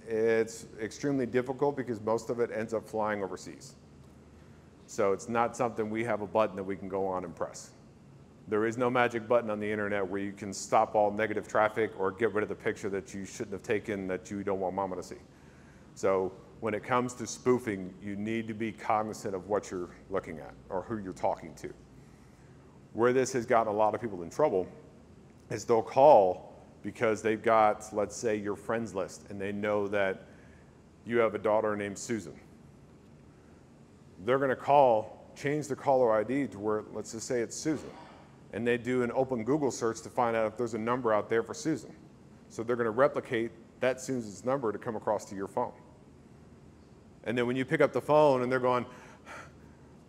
it's extremely difficult because most of it ends up flying overseas. So it's not something we have a button that we can go on and press. There is no magic button on the internet where you can stop all negative traffic or get rid of the picture that you shouldn't have taken that you don't want mama to see. So when it comes to spoofing, you need to be cognizant of what you're looking at or who you're talking to. Where this has gotten a lot of people in trouble is they'll call because they've got, let's say, your friends list, and they know that you have a daughter named Susan. They're going to call, change the caller ID to where, let's just say it's Susan, and they do an open Google search to find out if there's a number out there for Susan. So they're going to replicate that Susan's number to come across to your phone. And then when you pick up the phone and they're going,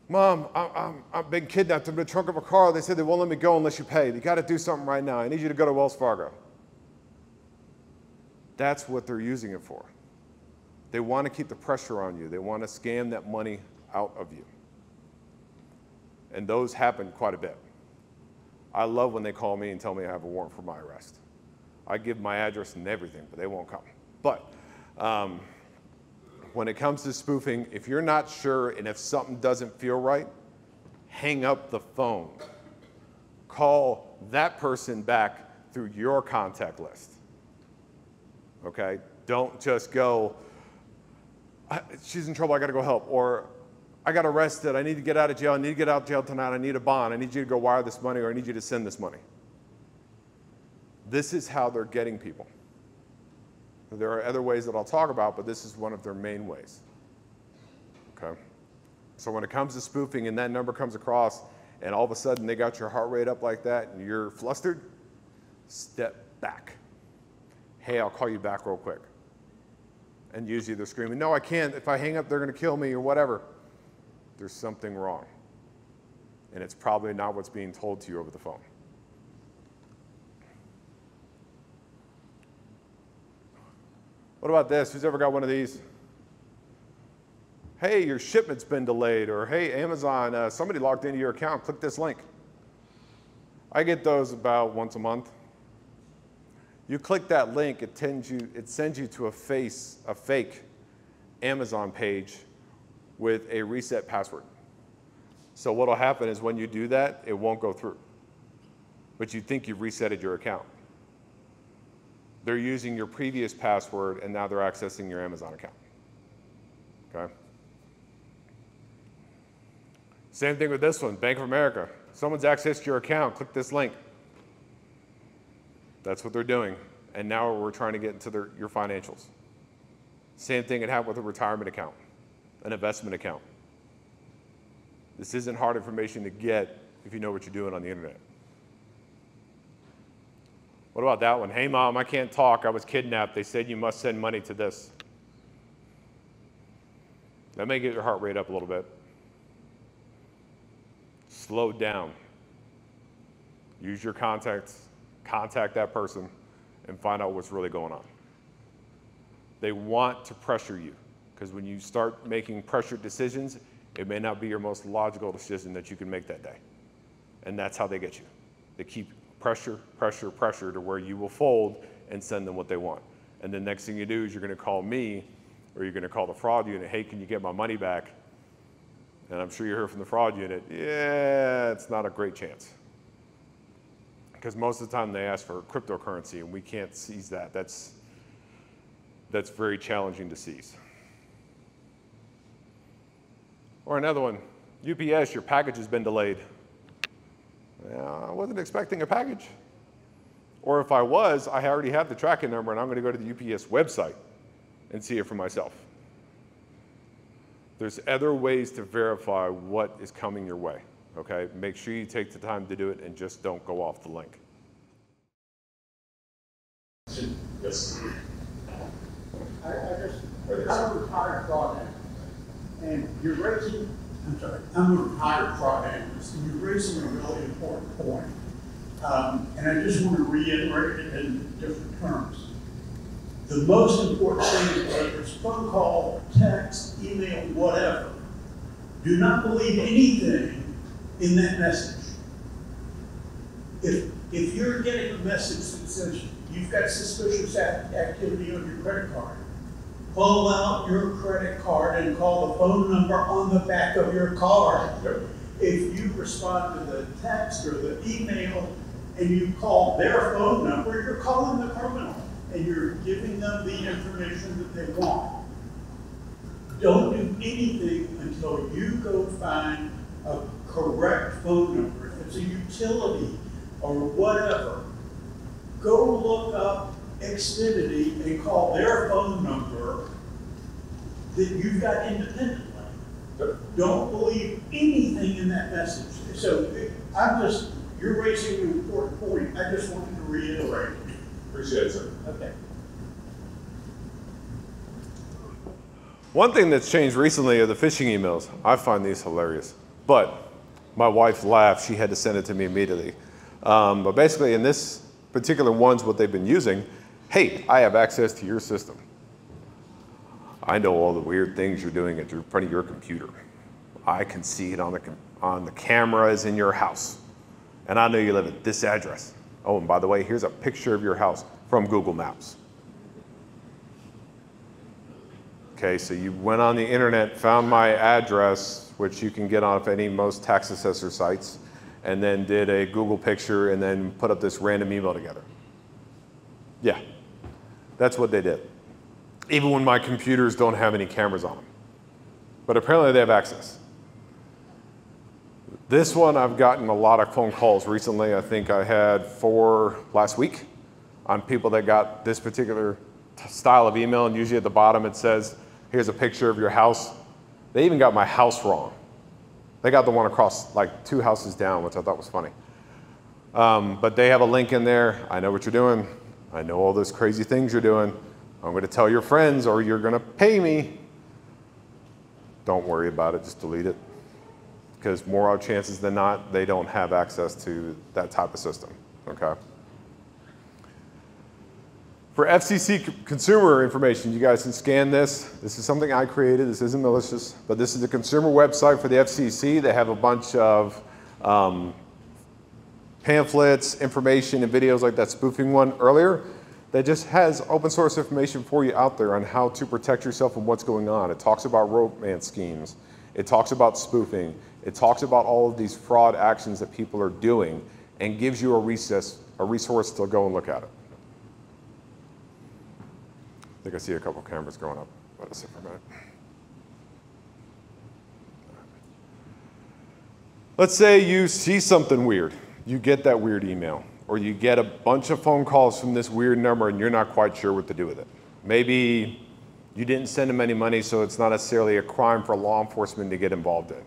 Mom, I've been kidnapped in the trunk of a car. They said they won't let me go unless you pay. You got to do something right now. I need you to go to Wells Fargo. That's what they're using it for. They want to keep the pressure on you. They want to scam that money out of you. And those happen quite a bit. I love when they call me and tell me I have a warrant for my arrest. I give my address and everything, but they won't come. But when it comes to spoofing, if you're not sure and if something doesn't feel right, hang up the phone. Call that person back through your contact list. Okay? Don't just go, she's in trouble, I gotta go help. Or I got arrested, I need to get out of jail, I need to get out of jail tonight, I need a bond, I need you to go wire this money, or I need you to send this money. This is how they're getting people. There are other ways that I'll talk about, but this is one of their main ways. Okay? So when it comes to spoofing and that number comes across and all of a sudden they got your heart rate up like that and you're flustered, step back. Hey, I'll call you back real quick. And usually they're screaming, no, I can't. If I hang up, they're going to kill me or whatever. There's something wrong. And it's probably not what's being told to you over the phone. What about this? Who's ever got one of these? Hey, your shipment's been delayed, or hey, Amazon, somebody logged into your account, click this link. I get those about once a month. You click that link, it sends you to a fake Amazon page with a reset password. So what'll happen is when you do that, it won't go through. But you think you've resetted your account. They're using your previous password and now they're accessing your Amazon account. Okay? Same thing with this one, Bank of America. Someone's accessed your account, click this link. That's what they're doing. And now we're trying to get into your financials. Same thing can happen with a retirement account, an investment account. This isn't hard information to get if you know what you're doing on the internet. What about that one? Hey mom, I can't talk, I was kidnapped. They said you must send money to this. That may get your heart rate up a little bit. Slow down. Use your contacts, contact that person, and find out what's really going on. They want to pressure you, because when you start making pressured decisions, it may not be your most logical decision that you can make that day. And that's how they get you. They keep pressure, pressure, pressure to where you will fold and send them what they want. And the next thing you do is you're going to call me, or you're going to call the fraud unit, hey, can you get my money back? And I'm sure you heard from the fraud unit, yeah, it's not a great chance. Because most of the time they ask for cryptocurrency and we can't seize that. That's very challenging to seize. Or another one, UPS, your package has been delayed. I wasn't expecting a package. Or if I was, I already have the tracking number and I'm going to go to the UPS website and see it for myself. There's other ways to verify what is coming your way, okay? Make sure you take the time to do it and just don't go off the link. Yes. I'm a retired fraud analyst, and you're raising, I'm a retired fraud analyst, and you're raising a really important point. And I just want to reiterate it in different terms. The most important thing is whether it's phone call, text, email, whatever, do not believe anything in that message. If you're getting a message that says you've got suspicious activity on your credit card, pull out your credit card and call the phone number on the back of your card. If you respond to the text or the email and you call their phone number, you're calling the criminal and you're giving them the information that they want. Don't do anything until you go find a correct phone number. If it's a utility or whatever, go look up Xfinity and call their phone number that you've got independently. Don't believe anything in that message. So you're raising an important point. I just wanted to reiterate it. Appreciate it, sir. Okay. One thing that's changed recently are the phishing emails. I find these hilarious. But my wife laughed. She had to send it to me immediately. But basically, in this particular ones, what they've been using, hey, I have access to your system. I know all the weird things you're doing in front of your computer. I can see it on the cameras in your house. And I know you live at this address. Oh, and by the way, here's a picture of your house from Google Maps. Okay, so you went on the internet, found my address, which you can get off most tax assessor sites, and then did a Google picture and then put up this random email together. Yeah, that's what they did. even when my computers don't have any cameras on them. But apparently they have access. This one, I've gotten a lot of phone calls recently. I think I had 4 last week on people that got this particular style of email, and usually at the bottom it says, here's a picture of your house. They even got my house wrong. They got the one across like 2 houses down, which I thought was funny. But they have a link in there. I know what you're doing. I know all those crazy things you're doing. I'm going to tell your friends or you're going to pay me. Don't worry about it, just delete it. Because more chances than not, they don't have access to that type of system, okay? For FCC consumer information, you guys can scan this. This is something I created, this isn't malicious, but this is the consumer website for the FCC. They have a bunch of pamphlets, information, and videos like that spoofing one earlier that just has open source information for you out there on how to protect yourself and what's going on. It talks about romance schemes. It talks about spoofing. It talks about all of these fraud actions that people are doing and gives you a resource to go and look at it. I think I see a couple cameras going up. Let us see for a minute. Let's say you see something weird. You get that weird email, or you get a bunch of phone calls from this weird number and you're not quite sure what to do with it. Maybe you didn't send them any money, so it's not necessarily a crime for law enforcement to get involved in.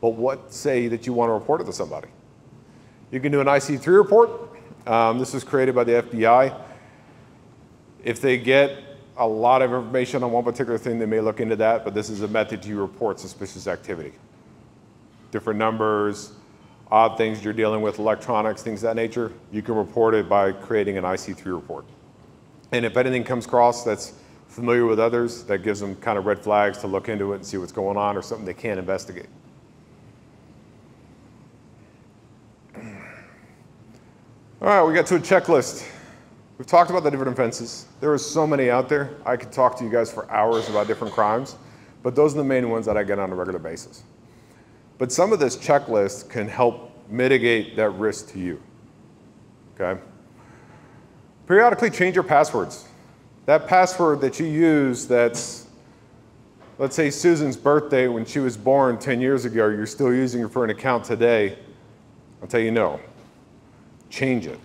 But what say that you want to report it to somebody? You can do an IC3 report. This was created by the FBI. If they get a lot of information on one particular thing, they may look into that, but this is a method to report suspicious activity. Different numbers, odd things you're dealing with, electronics, things of that nature, you can report it by creating an IC3 report. And if anything comes across that's familiar with others, that gives them kind of red flags to look into it and see what's going on, or something they can investigate. All right, we got to a checklist. We've talked about the different offenses. There are so many out there. I could talk to you guys for hours about different crimes, but those are the main ones that I get on a regular basis. But some of this checklist can help mitigate that risk to you, okay? Periodically change your passwords. That password that you use that's, let's say Susan's birthday when she was born 10 years ago, you're still using it for an account today, I'll tell you no. Change it.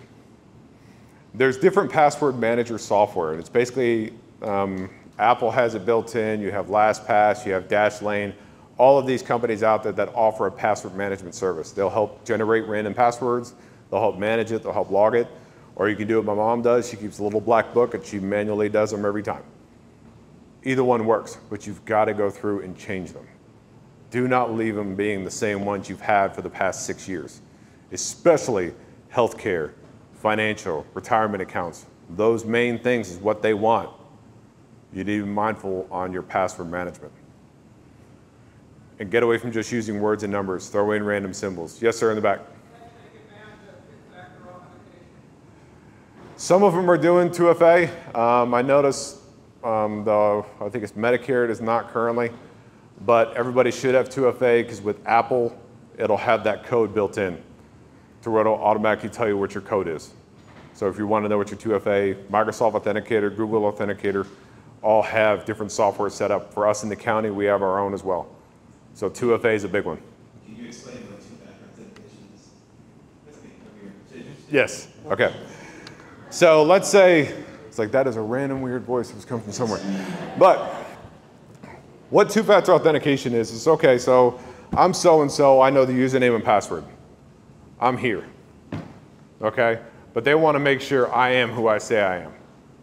There's different password manager software, and it's basically, Apple has it built in, you have LastPass, you have Dashlane, all of these companies out there that offer a password management service. They'll help generate random passwords, they'll help manage it, they'll help log it, or you can do what my mom does, she keeps a little black book and she manually does them every time. Either one works, but you've got to go through and change them. Do not leave them being the same ones you've had for the past 6 years, especially healthcare, financial, retirement accounts. Those main things is what they want. You need to be mindful on your password management. And get away from just using words and numbers. Throw in random symbols. Yes, sir, in the back. Some of them are doing 2FA. I noticed, I think it's Medicare, it is not currently, but everybody should have 2FA because with Apple, it'll have that code built in to where it'll automatically tell you what your code is. So if you want to know what your 2FA, Microsoft Authenticator, Google Authenticator, all have different software set up. For us in the county, we have our own as well. So 2FA is a big one. Can you explain what two-factor authentication is? That's me over here. Yes, okay. So let's say, it's like that is a random weird voice that was coming from somewhere. But what two-factor authentication is okay, so I'm so-and-so, I know the username and password. I'm here, okay? But they want to make sure I am who I say I am.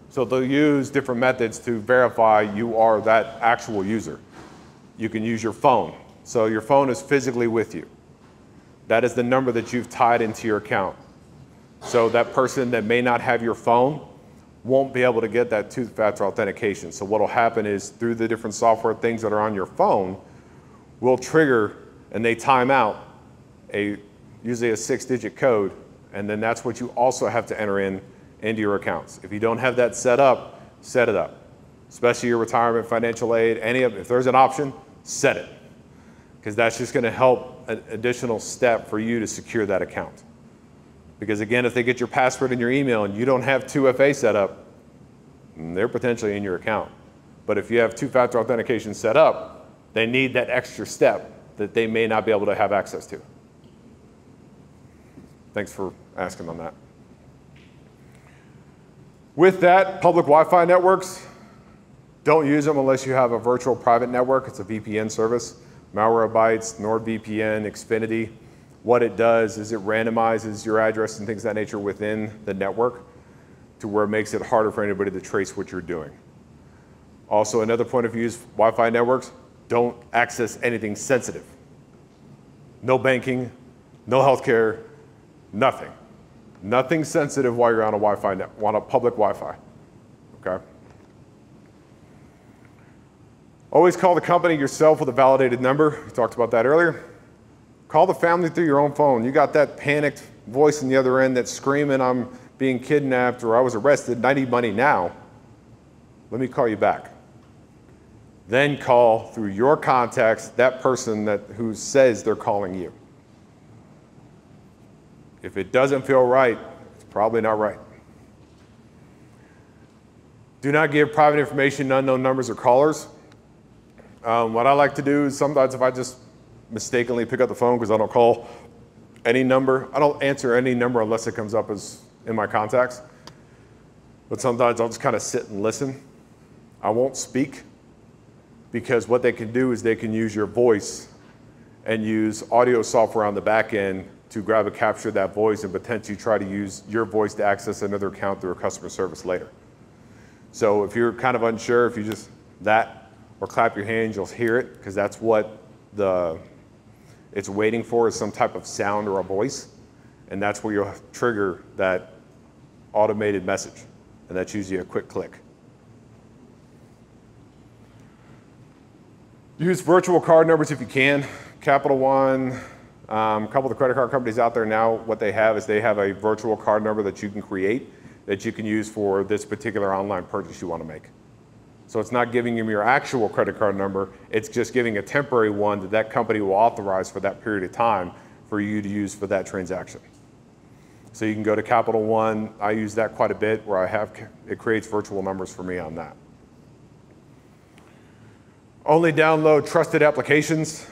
So they'll use different methods to verify you are that actual user. You can use your phone. So your phone is physically with you. That is the number that you've tied into your account. So that person that may not have your phone won't be able to get that two-factor authentication. So what will happen is through the different software things that are on your phone will trigger and they time out usually a 6-digit code, and then that's what you also have to enter into your accounts. If you don't have that set up, set it up. Especially your retirement, financial aid, if there's an option, set it. Because that's just gonna help an additional step for you to secure that account. Because again, if they get your password in your email and you don't have 2FA set up, they're potentially in your account. But if you have two-factor authentication set up, they need that extra step that they may not be able to have access to. Thanks for asking on that. With that, public Wi-Fi networks, don't use them unless you have a virtual private network. It's a VPN service. Malwarebytes, NordVPN, Xfinity. What it does is it randomizes your address and things of that nature within the network to where it makes it harder for anybody to trace what you're doing. Also, another point of view is Wi-Fi networks don't access anything sensitive. No banking, no healthcare, nothing. Nothing sensitive while you're on a Wi-Fi on a public Wi-Fi, okay? Always call the company yourself with a validated number. We talked about that earlier. Call the family through your own phone. You got that panicked voice on the other end that's screaming, I'm being kidnapped or I was arrested and I need money now. Let me call you back. Then call through your contacts that person who says they're calling you. If it doesn't feel right, it's probably not right. Do not give private information to unknown numbers or callers. What I like to do is sometimes if I just mistakenly pick up the phone because I don't call any number, I don't answer any number unless it comes up as in my contacts. But sometimes I'll just kind of sit and listen. I won't speak because what they can do is they can use your voice and use audio software on the back end to grab and capture that voice and potentially try to use your voice to access another account through a customer service later. So if you're kind of unsure, if you just that or clap your hands, you'll hear it because that's what it's waiting for is some type of sound or a voice. And that's where you'll trigger that automated message. And that's usually a quick click. Use virtual card numbers if you can. Capital One, a couple of the credit card companies out there now, what they have is they have a virtual card number that you can create that you can use for this particular online purchase you want to make. So it's not giving them your actual credit card number, it's just giving a temporary one that that company will authorize for that period of time for you to use for that transaction. So you can go to Capital One, I use that quite a bit where it creates virtual numbers for me on that. Only download trusted applications.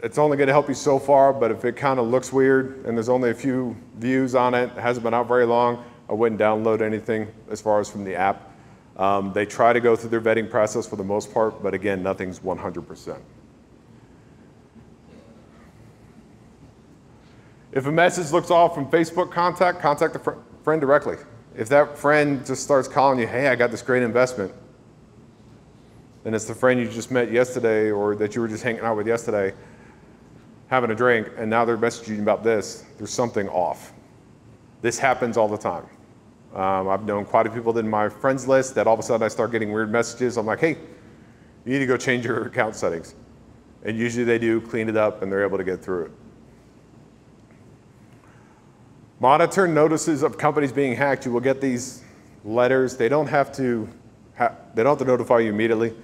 It's only going to help you so far, but if it kind of looks weird and there's only a few views on it, it hasn't been out very long, I wouldn't download anything as far as from the app. They try to go through their vetting process for the most part, but again, nothing's 100%. If a message looks off from Facebook contact the friend directly. If that friend just starts calling you, hey, I got this great investment, and it's the friend you just met yesterday or that you were just hanging out with yesterday, having a drink, and now they're messaging you about this, there's something off. This happens all the time. I've known quite a few people in my friends list that all of a sudden I start getting weird messages. I'm like, hey, you need to go change your account settings. And usually they do, clean it up, and they're able to get through it. Monitor notices of companies being hacked. You will get these letters. They don't have to notify you immediately,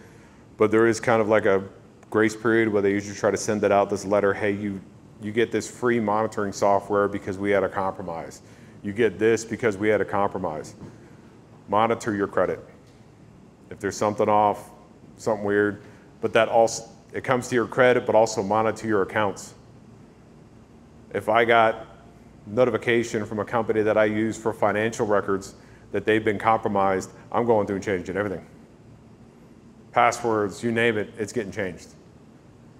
but there is kind of like a grace period where they usually try to send it out, this letter, hey, you get this free monitoring software because we had a compromise. You get this because we had a compromise. Monitor your credit. If there's something off, something weird, but that also, it comes to your credit, but also monitor your accounts. If I got notification from a company that I use for financial records that they've been compromised, I'm going through and changing everything. Passwords, you name it, it's getting changed.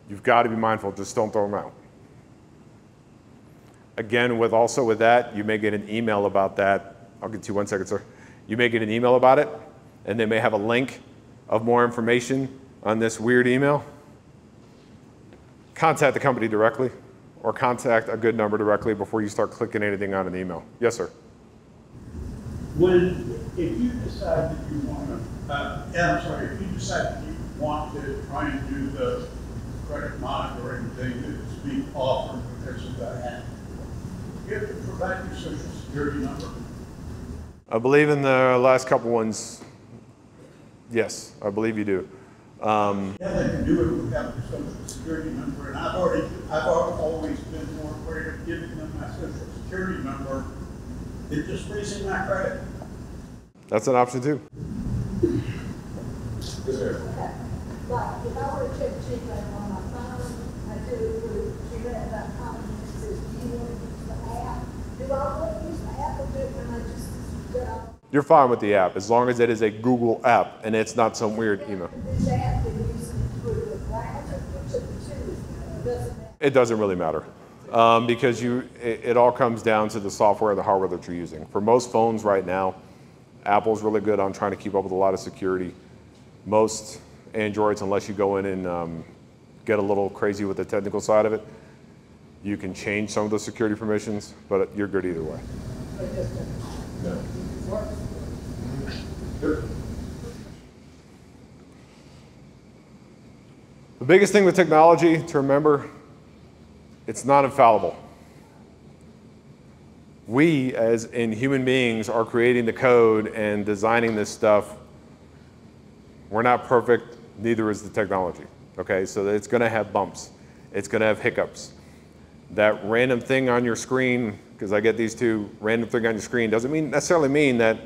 You've got to be mindful, just don't throw them out. Again, with that, you may get an email about that. I'll get to you 1 second, sir. You may get an email about it, and they may have a link of more information on this weird email. Contact the company directly, or contact a good number directly before you start clicking anything on an email. Yes, sir. If you decide that you want to, if you decide that you want to try and do the credit monitoring thing that's being offered because of that, you have to provide your social security number. I believe in the last couple ones, yes, I believe you do. Yeah, they can do it without your social security number, and I've always been more afraid of giving them my social security number than just raising my credit. That's an option too. Like, if I were to check Gmail on my phone, I do it through gmail.com, and it says, do you want to use the app? Do I want to use the app, or do it when I just get off? You're fine with the app, as long as it is a Google app and it's not some weird email. This app and use it through the browser, which of the two, doesn't matter. It doesn't really matter. Because it all comes down to the software and the hardware that you're using. For most phones right now, Apple's really good on trying to keep up with a lot of security. Most Androids, unless you go in and get a little crazy with the technical side of it, you can change some of the security permissions, but you're good either way. No. The biggest thing with technology to remember, it's not infallible. We, as in human beings, are creating the code and designing this stuff. We're not perfect, neither is the technology. Okay, so it's going to have bumps. It's going to have hiccups. That random thing on your screen, because I get these two, random thing on your screen, doesn't necessarily mean that,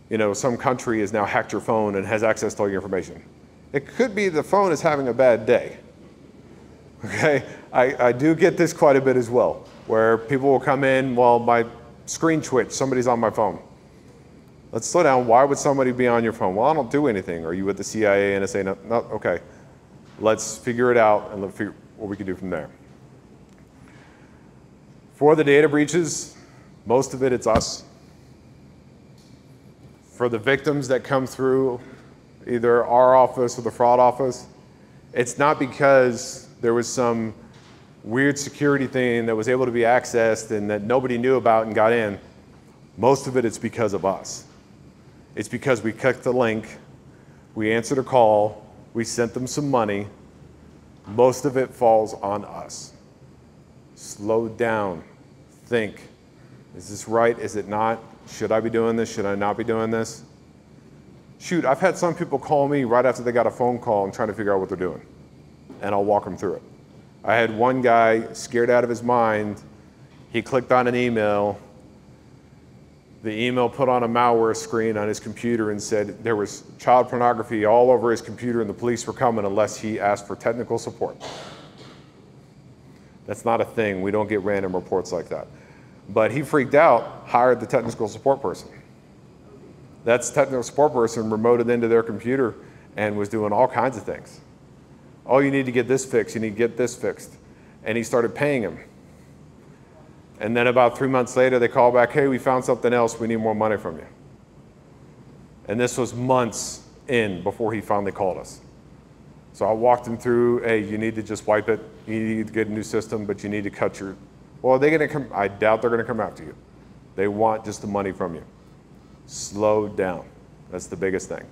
you know, some country has now hacked your phone and has access to all your information. It could be the phone is having a bad day. Okay, I do get this quite a bit as well, where people will come in, well, my screen twitched, somebody's on my phone. Let's slow down. Why would somebody be on your phone? Well, I don't do anything. Are you with the CIA, NSA? No, okay. Let's figure it out and let's figure what we can do from there. For the data breaches, most of it's us. For the victims that come through either our office or the fraud office, it's not because there was some weird security thing that was able to be accessed and that nobody knew about and got in. Most of it's because of us. It's because we clicked the link, we answered a call, we sent them some money. Most of it falls on us. Slow down, think. Is this right? Is it not? Should I be doing this? Should I not be doing this? Shoot, I've had some people call me right after they got a phone call and trying to figure out what they're doing. And I'll walk them through it. I had one guy scared out of his mind. He clicked on an email. The email put on a malware screen on his computer and said there was child pornography all over his computer and the police were coming unless he asked for technical support. That's not a thing. We don't get random reports like that. But he freaked out, hired the technical support person. That technical support person remoted into their computer and was doing all kinds of things. Oh, you need to get this fixed, you need to get this fixed. And he started paying him. And then about 3 months later, they call back, hey, we found something else, we need more money from you. And this was months in before he finally called us. So I walked him through, hey, you need to just wipe it, you need to get a new system, but you need to cut your, well, are they gonna come? I doubt they're gonna come after you. They want just the money from you. Slow down, that's the biggest thing.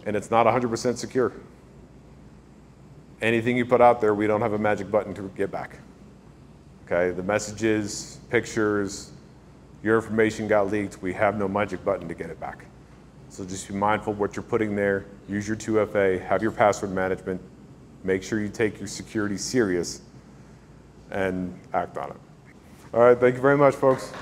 And it's not 100% secure. Anything you put out there, we don't have a magic button to get back. Okay, the messages, pictures, your information got leaked, we have no magic button to get it back. So just be mindful of what you're putting there, use your 2FA, have your password management, make sure you take your security serious, and act on it. All right, thank you very much, folks.